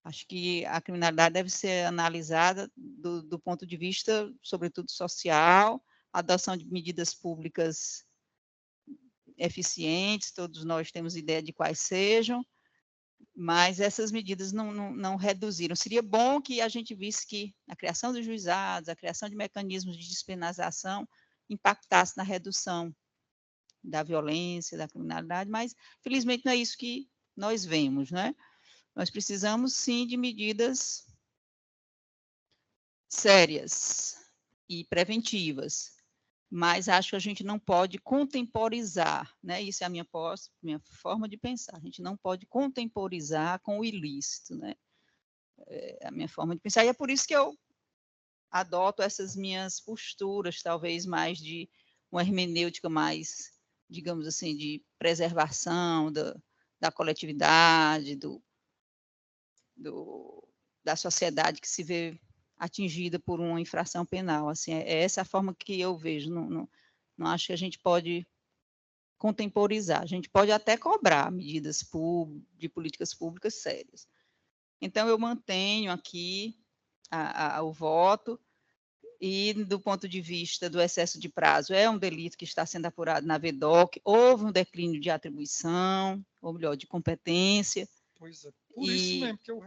Acho que a criminalidade deve ser analisada do ponto de vista, sobretudo, social, adoção de medidas públicas eficientes, todos nós temos ideia de quais sejam, mas essas medidas não reduziram. Seria bom que a gente visse que a criação dos juizados, a criação de mecanismos de despenalização impactasse na redução da violência, da criminalidade, mas, felizmente, não é isso que nós vemos, né? Nós precisamos, sim, de medidas sérias e preventivas. mas acho que a gente não pode contemporizar, né? Isso é a minha forma de pensar. A gente não pode contemporizar com o ilícito, né? É a minha forma de pensar, e é por isso que eu adoto essas minhas posturas, talvez mais de uma hermenêutica mais, digamos assim, de preservação da coletividade, da sociedade que se vê atingida por uma infração penal. Assim, é essa a forma que eu vejo. Não acho que a gente pode contemporizar. A gente pode até cobrar medidas de políticas públicas sérias. Então, eu mantenho aqui o voto, e, do ponto de vista do excesso de prazo, é um delito que está sendo apurado na VDOC, houve um declínio de atribuição, ou melhor, de competência. Pois é, por isso mesmo que eu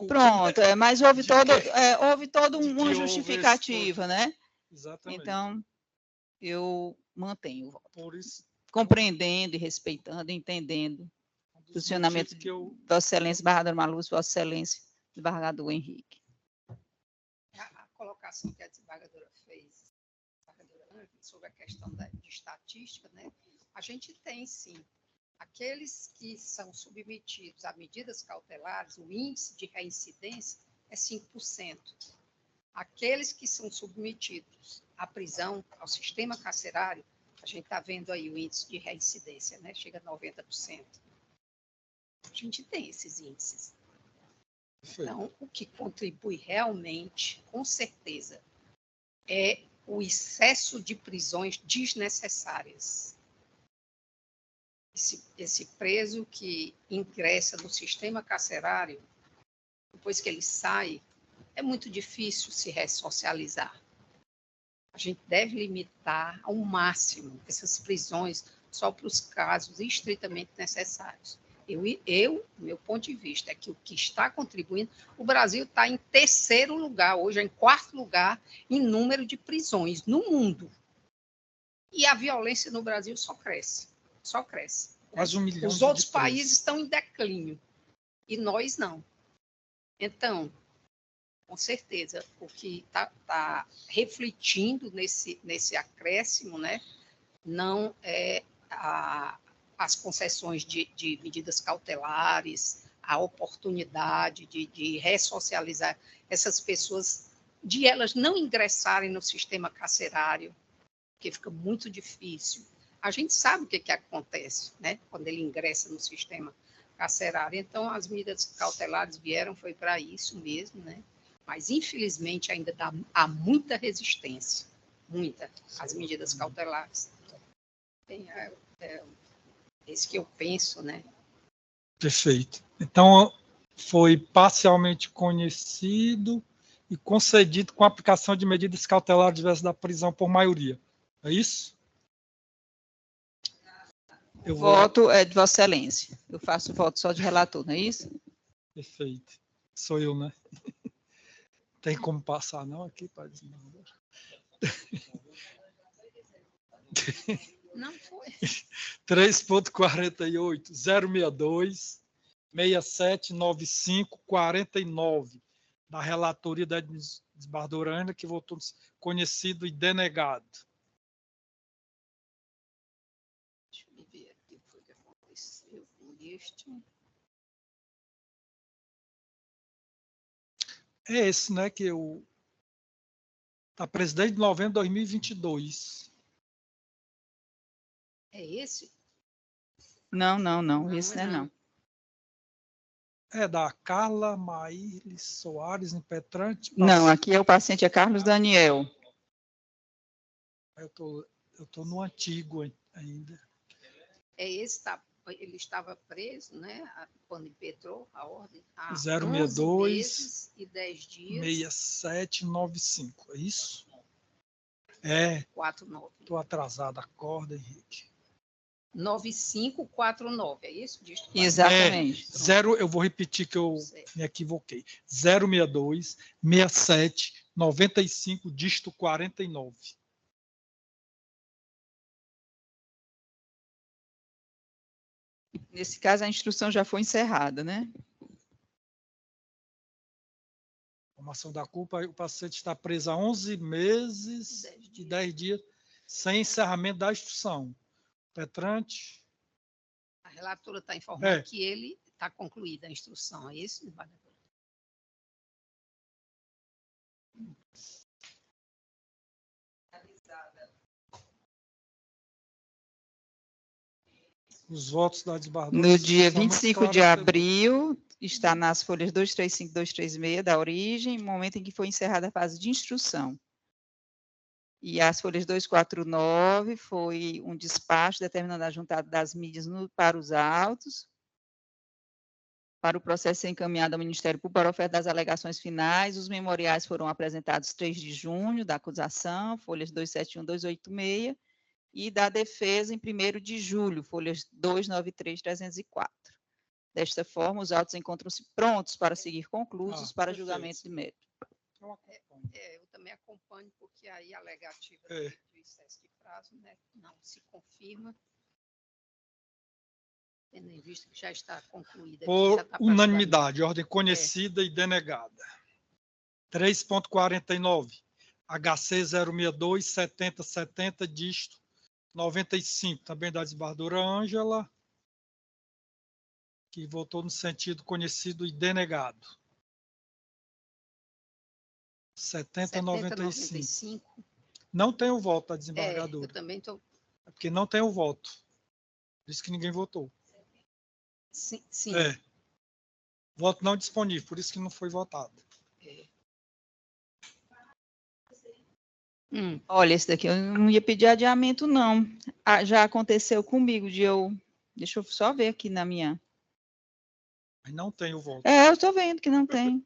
pronto, mas houve toda uma justificativa, né? Exatamente. Então, eu mantenho o voto. Por isso, compreendendo e respeitando, entendendo o posicionamento de Vossa Excelência Embargador Maluf, Vossa Excelência Desembargador Henrique. A colocação que a desembargadora fez sobre a questão de estatística, né? A gente tem, sim, aqueles que são submetidos a medidas cautelares, o índice de reincidência é 5%. Aqueles que são submetidos à prisão, ao sistema carcerário, a gente está vendo aí o índice de reincidência, né? Chega a 90%. A gente tem esses índices. Então, o que contribui realmente, com certeza, é o excesso de prisões desnecessárias. Esse preso que ingressa no sistema carcerário, depois que ele sai, é muito difícil se ressocializar. A gente deve limitar ao máximo essas prisões só para os casos estritamente necessários. Meu ponto de vista é que o que está contribuindo, o Brasil está em 3º lugar, hoje em 4º lugar, em número de prisões no mundo. E a violência no Brasil só cresce, só cresce. Quase 1 milhão. Os outros países estão em declínio, e nós não. Então, com certeza, o que está refletindo nesse acréscimo, né, não é as concessões de medidas cautelares, a oportunidade de ressocializar essas pessoas, de elas não ingressarem no sistema carcerário, porque fica muito difícil. A gente sabe o que acontece, né, quando ele ingressa no sistema carcerário. Então, as medidas cautelares foi para isso mesmo, né? Mas, infelizmente, ainda há muita resistência, muita, às medidas cautelares. Esse que eu penso, né? Perfeito. Então, foi parcialmente conhecido e concedido com a aplicação de medidas cautelares diversas da prisão por maioria. É isso? O voto é de Vossa Excelência. Eu faço o voto só de relator, não é isso? Perfeito. Sou eu, né? Tem como passar, não, aqui, para desembargador? Não foi. 3.48, 062, 6795, 49, da relatoria da desembargadora Ana, que votou conhecido e denegado. Deixa eu ver aqui o que aconteceu com este. É esse, né, que está presidente de novembro de 2022. É esse? Não, esse não é não. É da Carla Maílis Soares, impetrante. Não, aqui é o paciente é Carlos Daniel. Eu tô no antigo ainda. É esse, ele estava preso, né? Quando impetrou a ordem, há 062 11 meses e 10 dias. 6795, é isso? É. 49. Estou atrasado, acorda, Henrique. 9549, é isso? Exatamente. Eu vou repetir que eu me equivoquei. 062 67 95 dígito 49. Nesse caso, a instrução já foi encerrada, né? Formação da culpa, o paciente está preso há 11 meses e 10 dias. sem encerramento da instrução. Petrante. A relatora está informando que ele está concluída a instrução, é isso, desembargador? Os votos da desembargadora. No dia 25 de abril, está nas folhas 235 e 236 da origem, momento em que foi encerrada a fase de instrução. E as folhas 249 foi um despacho determinando a juntada das mídias para os autos, para o processo ser encaminhado ao Ministério Público para oferta das alegações finais. Os memoriais foram apresentados 3 de junho, da acusação, folhas 271 e 286, e da defesa em 1º de julho, folhas 293 e 304. Desta forma, os autos encontram-se prontos para seguir conclusos para julgamento de mérito. Eu também acompanho, porque aí a alegativa do excesso de prazo, né, não se confirma, tendo em vista que já está concluída. Por unanimidade, ordem conhecida e denegada. 3.49, HC 062 7070, dígito 95, também da desembargadora Ângela, que votou no sentido conhecido e denegado. 7095. Não tem o voto da desembargadora. Eu também estou. É porque não tem o voto. Por isso que ninguém votou. Sim. Voto não disponível, por isso que não foi votado. Olha, esse daqui eu não ia pedir adiamento, não. Já aconteceu comigo Deixa eu só ver aqui na minha. Mas não tem o voto. Eu estou vendo que não tem.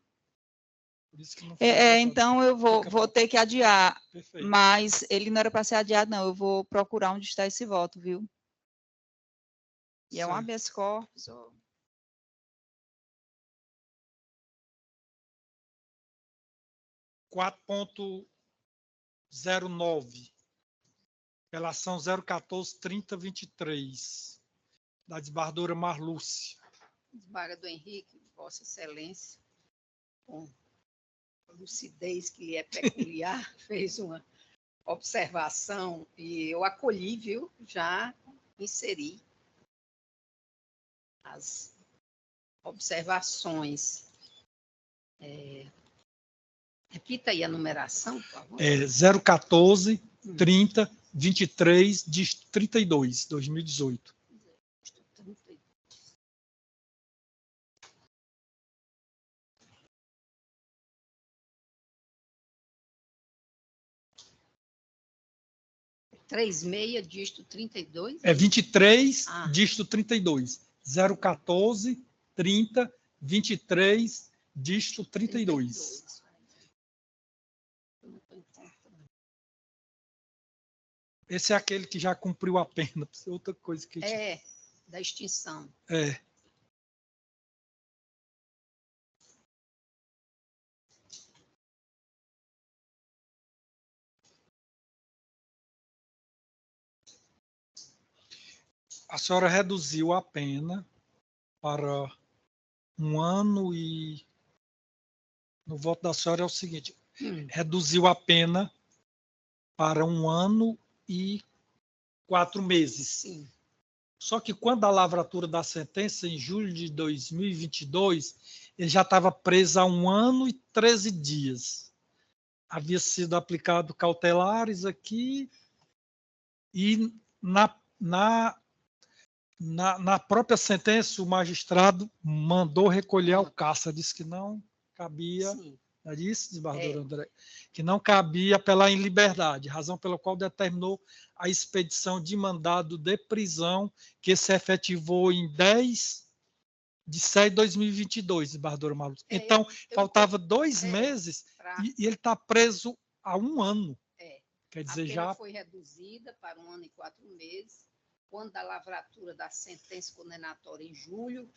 Por isso que não foi votado. Então eu vou ter que adiar. Perfeito. Mas ele não era para ser adiado, não. Eu vou procurar onde está esse voto, viu? E é um habeas corpus. 4.09, relação 014-3023, da desembargadora Marlúcia. Desembargador Henrique, Vossa Excelência, com a lucidez que lhe é peculiar, fez uma observação e eu acolhi, viu? Já inseri as observações. Repita aí a numeração, por favor. 014-30-23 de 32, 2018. dígito 32? 23, dígito 32. 014-30-23, dígito 32. Esse é aquele que já cumpriu a pena. Outra coisa que da extinção. A senhora reduziu a pena para 1 ano e... No voto da senhora é o seguinte, reduziu a pena para 1 ano e 4 meses. Sim. Só que quando a lavratura da sentença, em julho de 2022, ele já estava preso há 1 ano e 13 dias. Havia sido aplicado cautelares aqui e na própria sentença o magistrado mandou recolher ao caça, disse que não cabia... Sim. É isso, desembargador André? Que não cabia apelar em liberdade, razão pela qual determinou a expedição de mandado de prisão que se efetivou em 10 de 7 de 2022, desembargadora Marlúcia. Então, faltava 2 meses e ele está preso há 1 ano. Quer dizer, a pena foi reduzida para 1 ano e 4 meses, quando a lavratura da sentença condenatória em julho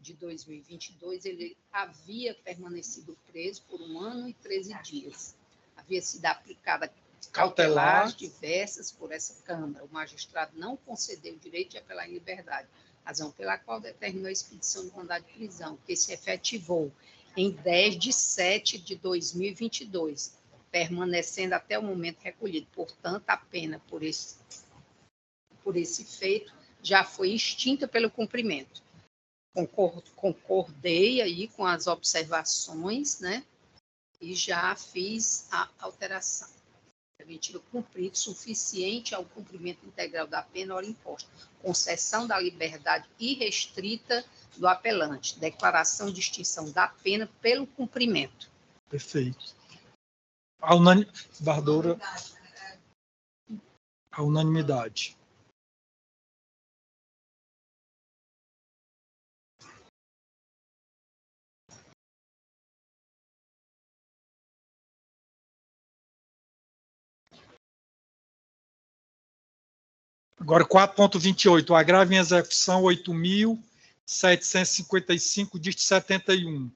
de 2022, ele havia permanecido preso por 1 ano e 13 dias. Havia sido aplicada cautelares diversas por essa Câmara. O magistrado não concedeu o direito de apelar em liberdade, razão pela qual determinou a expedição do mandado de prisão, que se efetivou em 10 de 7 de 2022. permanecendo até o momento recolhido. Portanto, a pena por esse feito já foi extinta pelo cumprimento. Concordei aí com as observações, né? E já fiz a alteração. Permitido cumprido suficiente ao cumprimento integral da pena hora imposta. Concessão da liberdade irrestrita do apelante. Declaração de extinção da pena pelo cumprimento. Perfeito. Desembargadora, a unanimidade. Agora, 4.28, agravo em execução 8.755, dígito 71.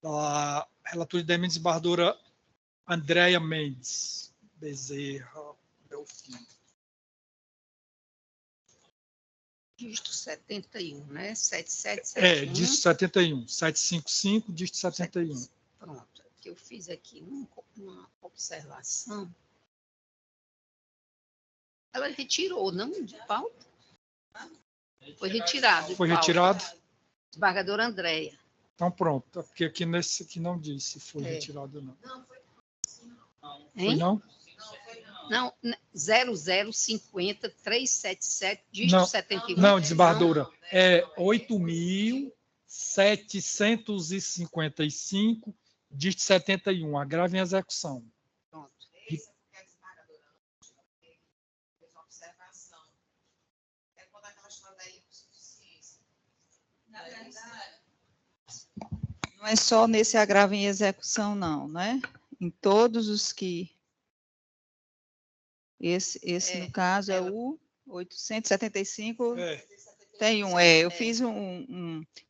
Da relatora de emenda, desembargadora Andréia Mendes Bezerra Delfim. Dígito 71, né? 7771. Dígito 71. 755, dígito 71. Pronto. Que eu fiz aqui uma observação. Ela retirou, não de pauta? Foi retirado. Foi retirado? Desembargadora Andréia. Então, pronto. Porque aqui nesse aqui não diz se foi retirado ou não. Foi não? Não, 0050-377, dígito 71. Não, desembargadora. É 8.755, dígito 71. Agravo em execução. Pronto. Não é só nesse agravo em execução, não, né? Em todos os que... Esse no caso, é o 875. Tem um, eu fiz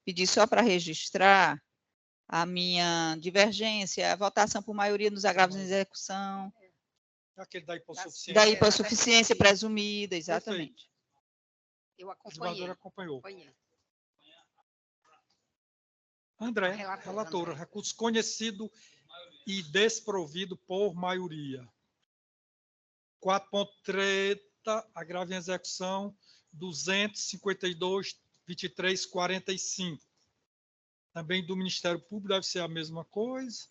pedi só para registrar a minha divergência, a votação por maioria nos agravos em execução. Aquele da hipossuficiência. Da hipossuficiência presumida, exatamente. Eu acompanhei. Acompanhou. André, relatora, recurso conhecido e desprovido por maioria. 4.30, agravo em execução, 252, 23, 45. Também do Ministério Público deve ser a mesma coisa.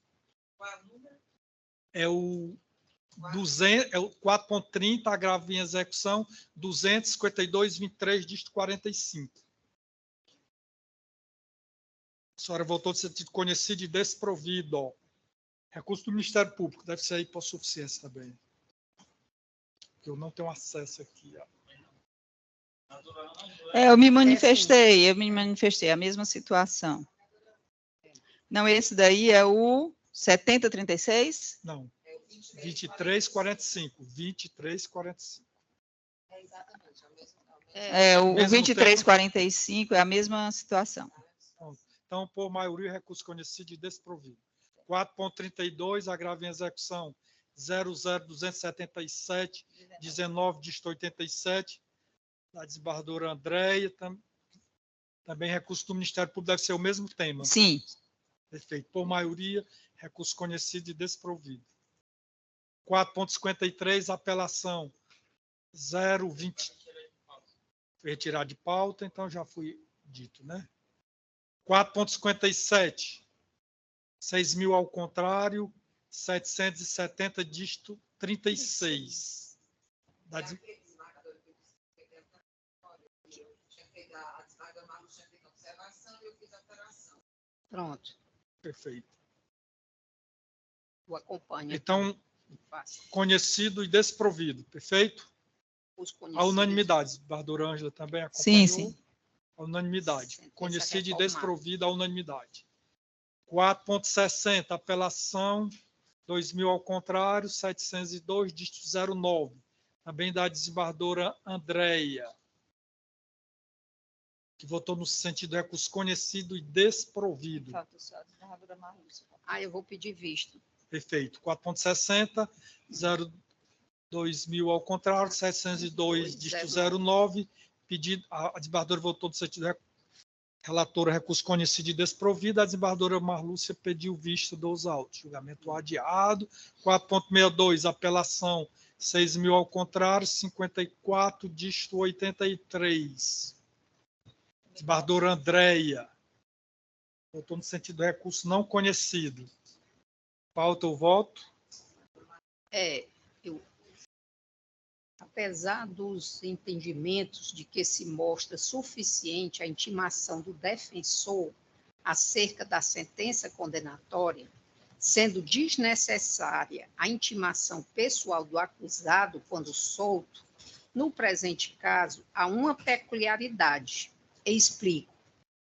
É o 4.30, agravo em execução, 252, 23, dígito 45. A senhora voltou de sentido conhecido e desprovido. Ó. Recurso do Ministério Público, deve ser aí por suficiência também. Eu não tenho acesso aqui. Eu me manifestei, a mesma situação. Não, esse daí é o 7036? Não, 2345. 2345. O 2345 é a mesma situação. Então, por maioria, recurso conhecido e desprovido. 4.32, agravo em execução. 00277, 19, dígito 87, da desembargadora Andréia, também recurso do Ministério Público, deve ser o mesmo tema. Sim. Perfeito. Por maioria, recurso conhecido e desprovido. 4.53, apelação 020. Foi retirado de pauta, então já foi dito, né? 4.57, 6.000 ao contrário, 770, dígito 36. Pronto. Perfeito. Eu acompanho. Então, conhecido e desprovido, perfeito? A unanimidade. Desembargadora Ângela também acompanhou? Sim. A unanimidade. Conhecido e desprovido, a unanimidade. 4.60, apelação 2.000 ao contrário, 702, dígito 09. Também da desembargadora Andréia, que votou no sentido de recurso conhecido e desprovido. Falta só a desembargadora Marlúcia. Eu vou pedir visto. Perfeito. 4.60, 2.000 ao contrário, 702, dígito 09. Pedido, a desembargadora votou no sentido de Relatora, recurso conhecido e desprovido. A desembargadora Marlúcia pediu vista dos autos. Julgamento adiado. 4.62, apelação 6.000 ao contrário, 54, dígito 83. Desembargadora Andréia. Votou no sentido do recurso não conhecido. Pauta o voto. Apesar dos entendimentos de que se mostra suficiente a intimação do defensor acerca da sentença condenatória, sendo desnecessária a intimação pessoal do acusado quando solto, no presente caso, há uma peculiaridade. Explico.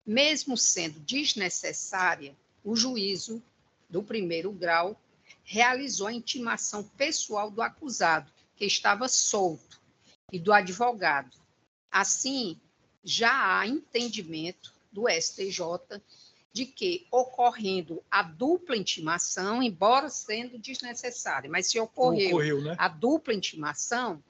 Mesmo sendo desnecessária, o juízo do primeiro grau realizou a intimação pessoal do acusado, que estava solto, e do advogado. Assim, já há entendimento do STJ de que, ocorrendo a dupla intimação, embora sendo desnecessária, mas se ocorreu, né? A dupla intimação,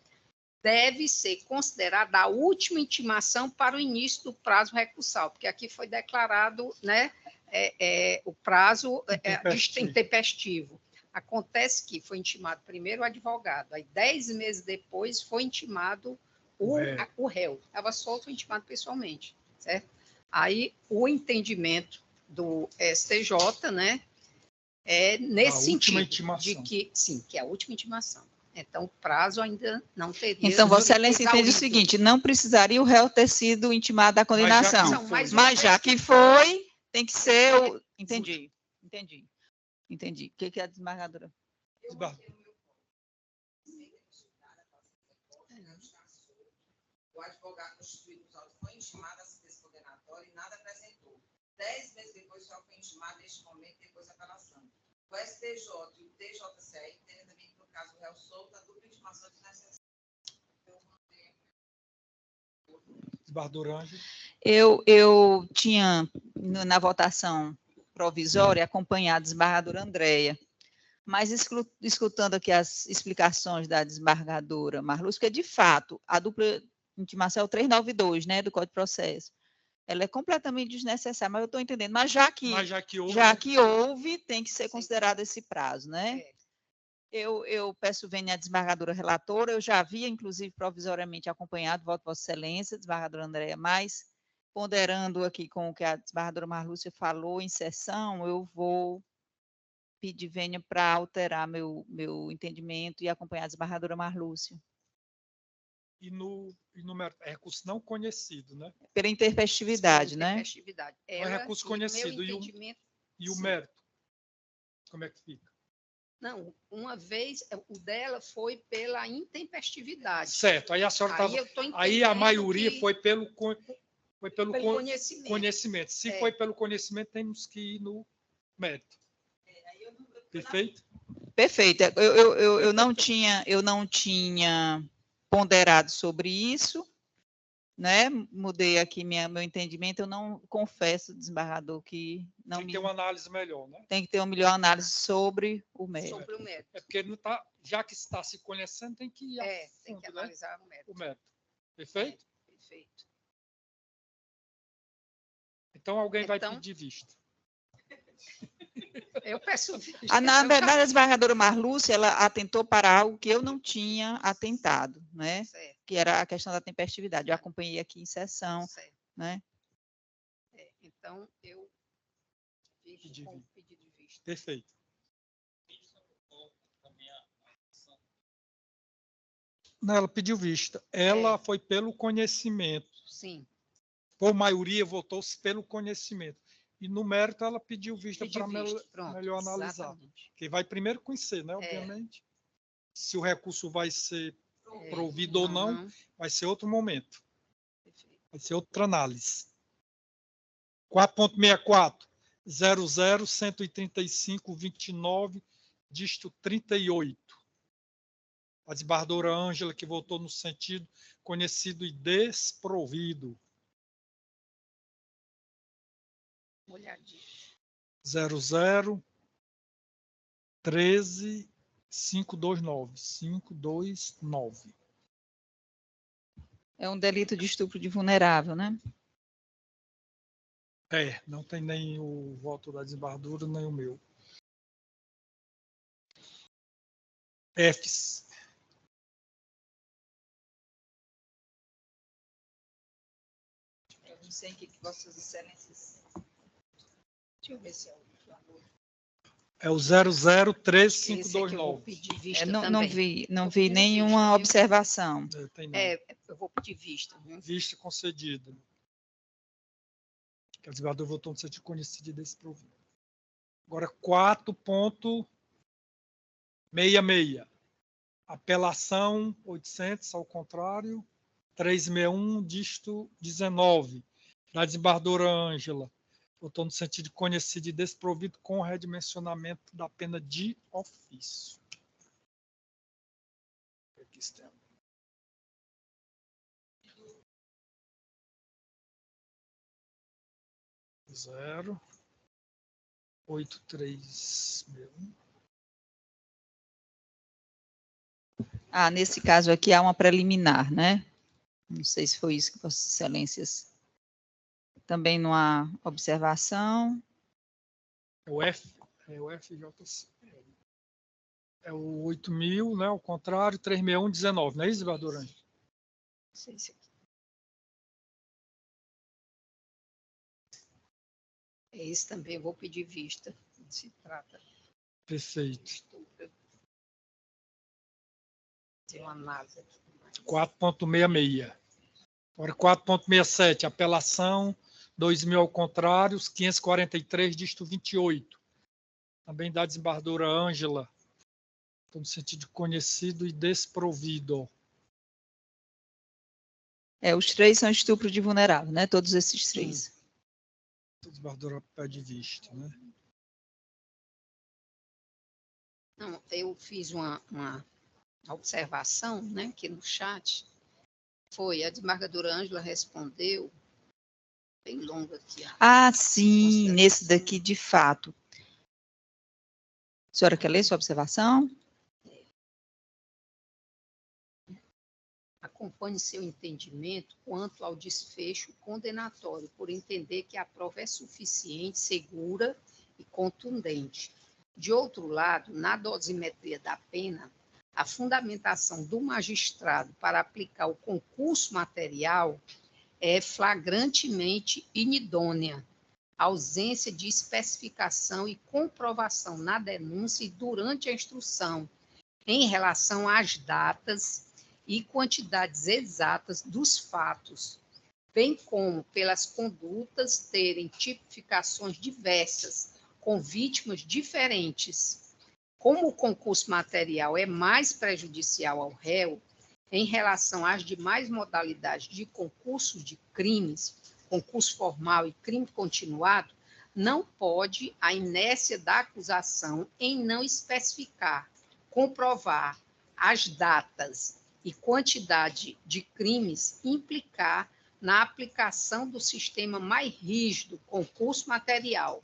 deve ser considerada a última intimação para o início do prazo recursal, porque aqui foi declarado, né, o prazo intempestivo. Acontece que foi intimado primeiro o advogado, aí 10 meses depois foi intimado o réu. Estava solto, foi intimado pessoalmente, certo? Aí o entendimento do STJ, né, é nesse sentido, de que, sim, que é a última intimação. Então, o prazo ainda não teria... Então, Vossa Excelência entende o seguinte, não precisaria o réu ter sido intimado da condenação, mas já que foi, tem que ser o... Entendi. O que é a desembargadora? O advogado constituído nos autos foi intimado a sentença condenatória e nada apresentou. 10 meses depois só foi intimado neste momento, depois da apelação. O STJ e o TJCE entendem também que no caso do réu solto, a dupla intimação é desnecessária. Desembargadora Ângela. Eu tinha, na votação provisória, acompanhado a desembargadora Andréia, mas escutando aqui as explicações da desembargadora Marlúcia, que de fato a dupla intimação é o 392, né, do Código de Processo. Ela é completamente desnecessária, mas eu estou entendendo. Mas já que houve, tem que ser considerado esse prazo, né? Eu peço vênia à desembargadora relatora, eu já havia, inclusive, provisoriamente acompanhado, voto Vossa Excelência, desembargadora Andréia, mas ponderando aqui com o que a desembargadora Marlúcia falou em sessão, eu vou pedir vênia para alterar meu entendimento e acompanhar a desembargadora Marlúcia. E no recurso não conhecido, né? Pela intempestividade, né? É recurso conhecido e o mérito. Como é que fica? Não, uma vez, o dela foi pela intempestividade. Certo, aí a senhora aí a maioria foi pelo conhecimento. Se foi pelo conhecimento, temos que ir no mérito. Perfeito? Perfeito. Eu não tinha ponderado sobre isso, né? Mudei aqui meu entendimento. Eu não confesso, desembargador, que não tem que ter uma análise melhor, né? Tem que ter uma melhor análise sobre o mérito. Sobre o mérito. É porque não tá, já que está se conhecendo, tem que ir a fundo, tem que analisar, né? o mérito. Perfeito? Perfeito. Então alguém vai pedir vista. Eu peço vista. Na verdade, a desembargadora Marlúcia, ela atentou para algo que eu não tinha atentado, né? Certo. Que era a questão da tempestividade. Eu acompanhei aqui em sessão, certo. Né? Então, eu fiz com o pedido de vista. Perfeito. Não, ela pediu vista. Ela foi pelo conhecimento. Sim. Por maioria, votou-se pelo conhecimento. E no mérito, ela pediu vista para melhor analisar. Exatamente. Que vai primeiro conhecer, né? Obviamente. Se o recurso vai ser provido ou não, vai ser outro momento. Perfeito. Vai ser outra análise. 4.64, 00-135-29, dígito 38. A desembargadora Ângela, que votou no sentido conhecido e desprovido. Olhadinha. 00-13-529. É um delito de estupro de vulnerável, né? Não tem nem o voto da desembargadora, nem o meu. Fs. Eu não sei o que Vossas Excelências... Deixa eu ver se é o... É o 00359. Esse aqui eu vou pedir vista não também. vi nenhuma observação. Eu vou pedir vista. Viu? Vista concedida. O desembargador votou no sentido conhecido e desprovido. Agora, 4.66. Apelação 800, ao contrário. 361, dígito 19. Da desembargadora Ângela. Votou no sentido de conhecido e desprovido com o redimensionamento da pena de ofício. Aqui está. Zero. 8361. Nesse caso aqui há uma preliminar, né? Não sei se foi isso que Vossas Excelências... Também não há observação. É o FJC. É o 8.000, né? Ao contrário, 36119, não é isso, desembargadora Ângela? Esse também eu vou pedir vista. Se trata. Perfeito. Tem uma análise aqui. 4.66. Agora, 4.67, apelação 2.000 ao contrário, 543, dígito 28. Também da desembargadora Ângela, no sentido de conhecido e desprovido. Os três são estupro de vulnerável, né? Todos esses três. Sim. A desembargadora pede vista, né? Não, eu fiz uma observação, né, aqui no chat. A desembargadora Ângela respondeu, bem longa aqui. Sim, nesse daqui, de fato. A senhora quer ler sua observação? Acompanhe seu entendimento quanto ao desfecho condenatório, por entender que a prova é suficiente, segura e contundente. De outro lado, na dosimetria da pena, a fundamentação do magistrado para aplicar o concurso material é flagrantemente inidônea. Ausência de especificação e comprovação na denúncia e durante a instrução em relação às datas e quantidades exatas dos fatos, bem como pelas condutas terem tipificações diversas, com vítimas diferentes. Como o concurso material é mais prejudicial ao réu, em relação às demais modalidades de concurso de crimes, concurso formal e crime continuado, não pode a inércia da acusação em não especificar, comprovar as datas e quantidade de crimes implicar na aplicação do sistema mais rígido, concurso material.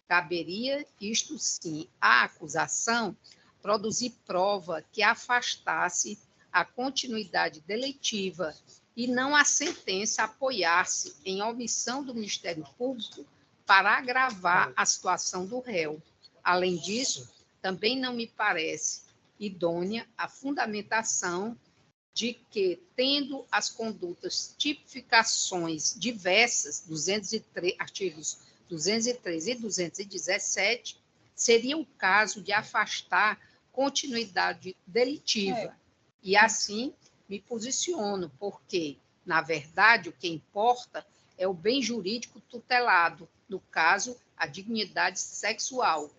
Caberia, isto sim, à acusação produzir prova que afastasse a continuidade deletiva e não a sentença apoiar-se em omissão do Ministério Público para agravar a situação do réu. Além disso, também não me parece idônea a fundamentação de que, tendo as condutas tipificações diversas, artigos 203 e 217, seria o caso de afastar continuidade delitiva. E assim me posiciono, porque, na verdade, o que importa é o bem jurídico tutelado, no caso, a dignidade sexual,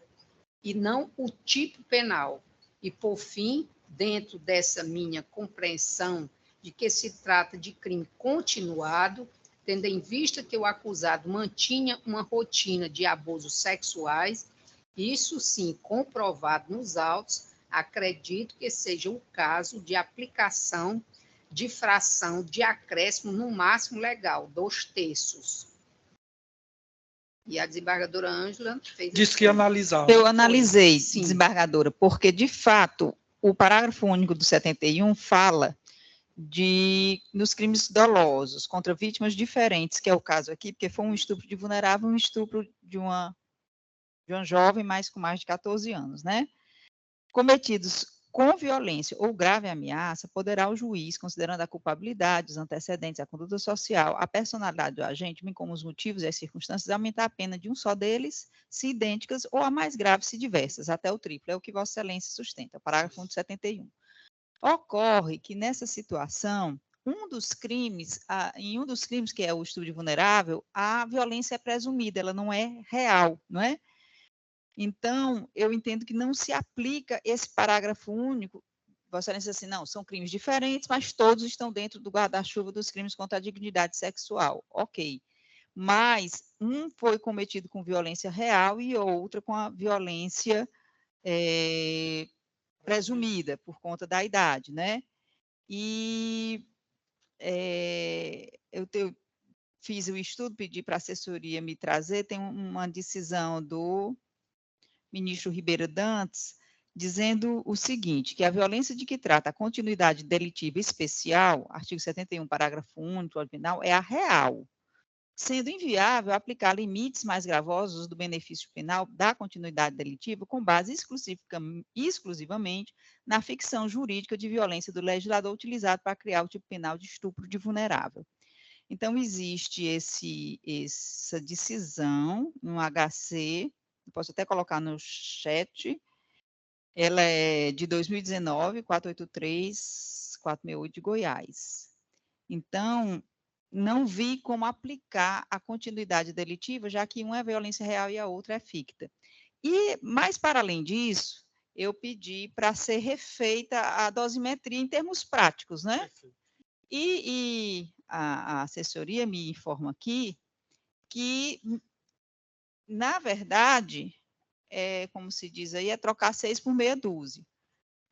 e não o tipo penal. E, por fim, dentro dessa minha compreensão de que se trata de crime continuado, tendo em vista que o acusado mantinha uma rotina de abusos sexuais, isso sim comprovado nos autos, acredito que seja o caso de aplicação de fração de acréscimo no máximo legal, 2/3. E a desembargadora Ângela fez... Disse que ia analisar. Eu analisei, Sim. desembargadora, porque, de fato, o parágrafo único do 71 fala nos crimes dolosos contra vítimas diferentes, que é o caso aqui, porque foi um estupro de vulnerável, um estupro de uma jovem, mas com mais de 14 anos, né? Cometidos com violência ou grave ameaça, poderá o juiz, considerando a culpabilidade, os antecedentes, a conduta social, a personalidade do agente, bem como os motivos e as circunstâncias, aumentar a pena de um só deles, se idênticas, ou a mais grave, se diversas, até o triplo. É o que Vossa Excelência sustenta, parágrafo 171. Ocorre que, nessa situação, em um dos crimes, que é o estupro de vulnerável, a violência é presumida, ela não é real, não é? Então, eu entendo que não se aplica esse parágrafo único. Vossa Excelência assim, não, são crimes diferentes, mas todos estão dentro do guarda-chuva dos crimes contra a dignidade sexual. Ok. Mas um foi cometido com violência real e outra com a violência presumida, por conta da idade, né? E eu fiz o estudo, pedi para a assessoria me trazer, tem uma decisão do ministro Ribeiro Dantas, dizendo o seguinte, que a violência de que trata a continuidade delitiva especial, artigo 71, parágrafo único, ordinal, é a real, sendo inviável aplicar limites mais gravosos do benefício penal da continuidade delitiva com base exclusivamente na ficção jurídica de violência do legislador utilizado para criar o tipo penal de estupro de vulnerável. Então, existe essa decisão no HC, posso até colocar no chat, ela é de 2019, 483-468 de Goiás. Então, não vi como aplicar a continuidade delitiva, já que uma é violência real e a outra é ficta. E, mais para além disso, eu pedi para ser refeita a dosimetria em termos práticos, né? E a assessoria me informa aqui que, na verdade, como se diz aí, é trocar 6 por meia dúzia.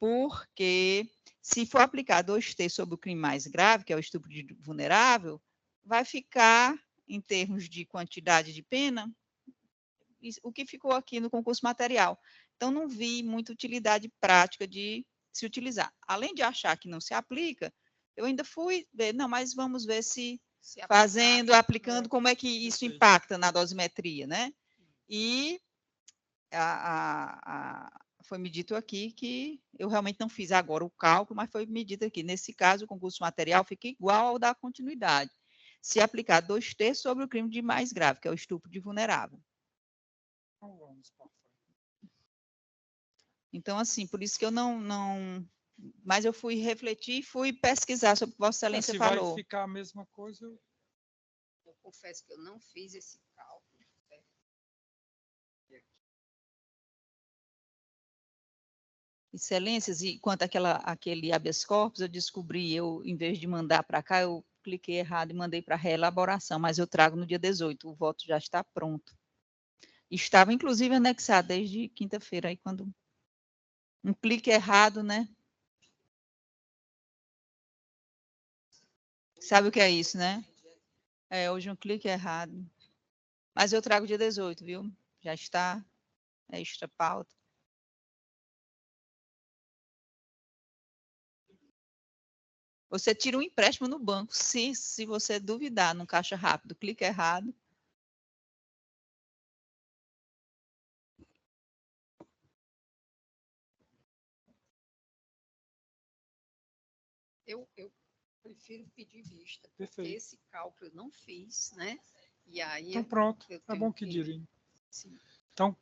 Porque, se for aplicar 2T sobre o crime mais grave, que é o estupro de vulnerável, vai ficar, em termos de quantidade de pena, o que ficou aqui no concurso material. Então, não vi muita utilidade prática de se utilizar. Além de achar que não se aplica, eu ainda fui ver, não, mas vamos ver se aplicando, como é que isso impacta na dosimetria, né? E foi me dito aqui que eu realmente não fiz agora o cálculo, mas foi me dito aqui, nesse caso, o concurso material fica igual ao da continuidade, se aplicar 2T sobre o crime de mais grave, que é o estupro de vulnerável. Então, assim, por isso que eu não... Mas eu fui refletir, fui pesquisar sobre o que Vossa Excelência falou. Se vai ficar a mesma coisa... Eu confesso que eu não fiz esse cálculo. Excelências, e quanto àquele habeas corpus, eu descobri, em vez de mandar para cá, eu cliquei errado e mandei para reelaboração, mas eu trago no dia 18, o voto já está pronto. Estava, inclusive, anexado desde quinta-feira, aí quando um clique errado, né? Sabe o que é isso, né? Hoje um clique errado. Mas eu trago dia 18, viu? Já está, extra pauta. Você tira um empréstimo no banco. Se você duvidar no caixa rápido, clica errado. Eu prefiro pedir vista, porque Perfeito. esse cálculo eu não fiz, né? E aí então, pronto. É bom que direm. Sim. Então,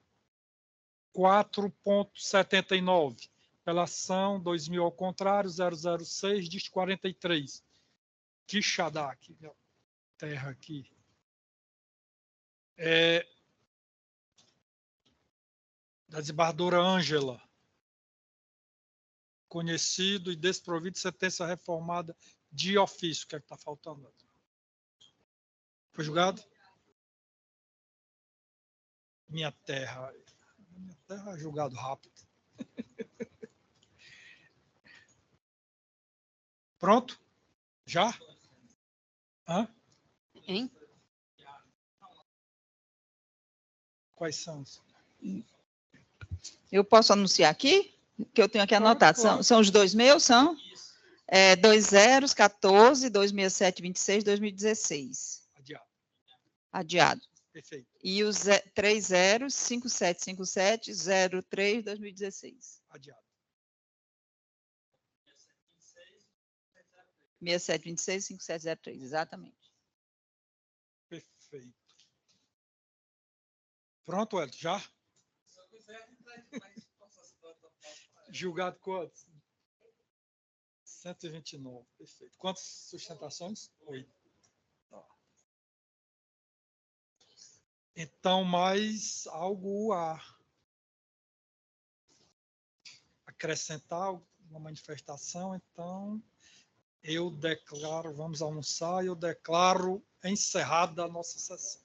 4.79. Apelação 2000 ao contrário, 006, diz 43. Quixadá, aqui, terra aqui. Da desembargadora Ângela. Conhecido e desprovido de sentença reformada de ofício. O que é que está faltando? Foi julgado? Minha terra é julgado rápido. Pronto? Já? Hã? Hein? Quais são? Eu posso anunciar aqui? Que eu tenho aqui anotado. São os dois meus, são? 2014, 267, 26, 2016. Adiado. Adiado. Perfeito. E os 30, 5757, 03, 2016. Adiado. 6726, 5703, exatamente. Perfeito. Pronto, Elton, já? Julgado quantos? 129, perfeito. Quantas sustentações? 8. Tá. Então, mais algo a acrescentar, uma manifestação, então, eu declaro, vamos almoçar, eu declaro encerrada a nossa sessão.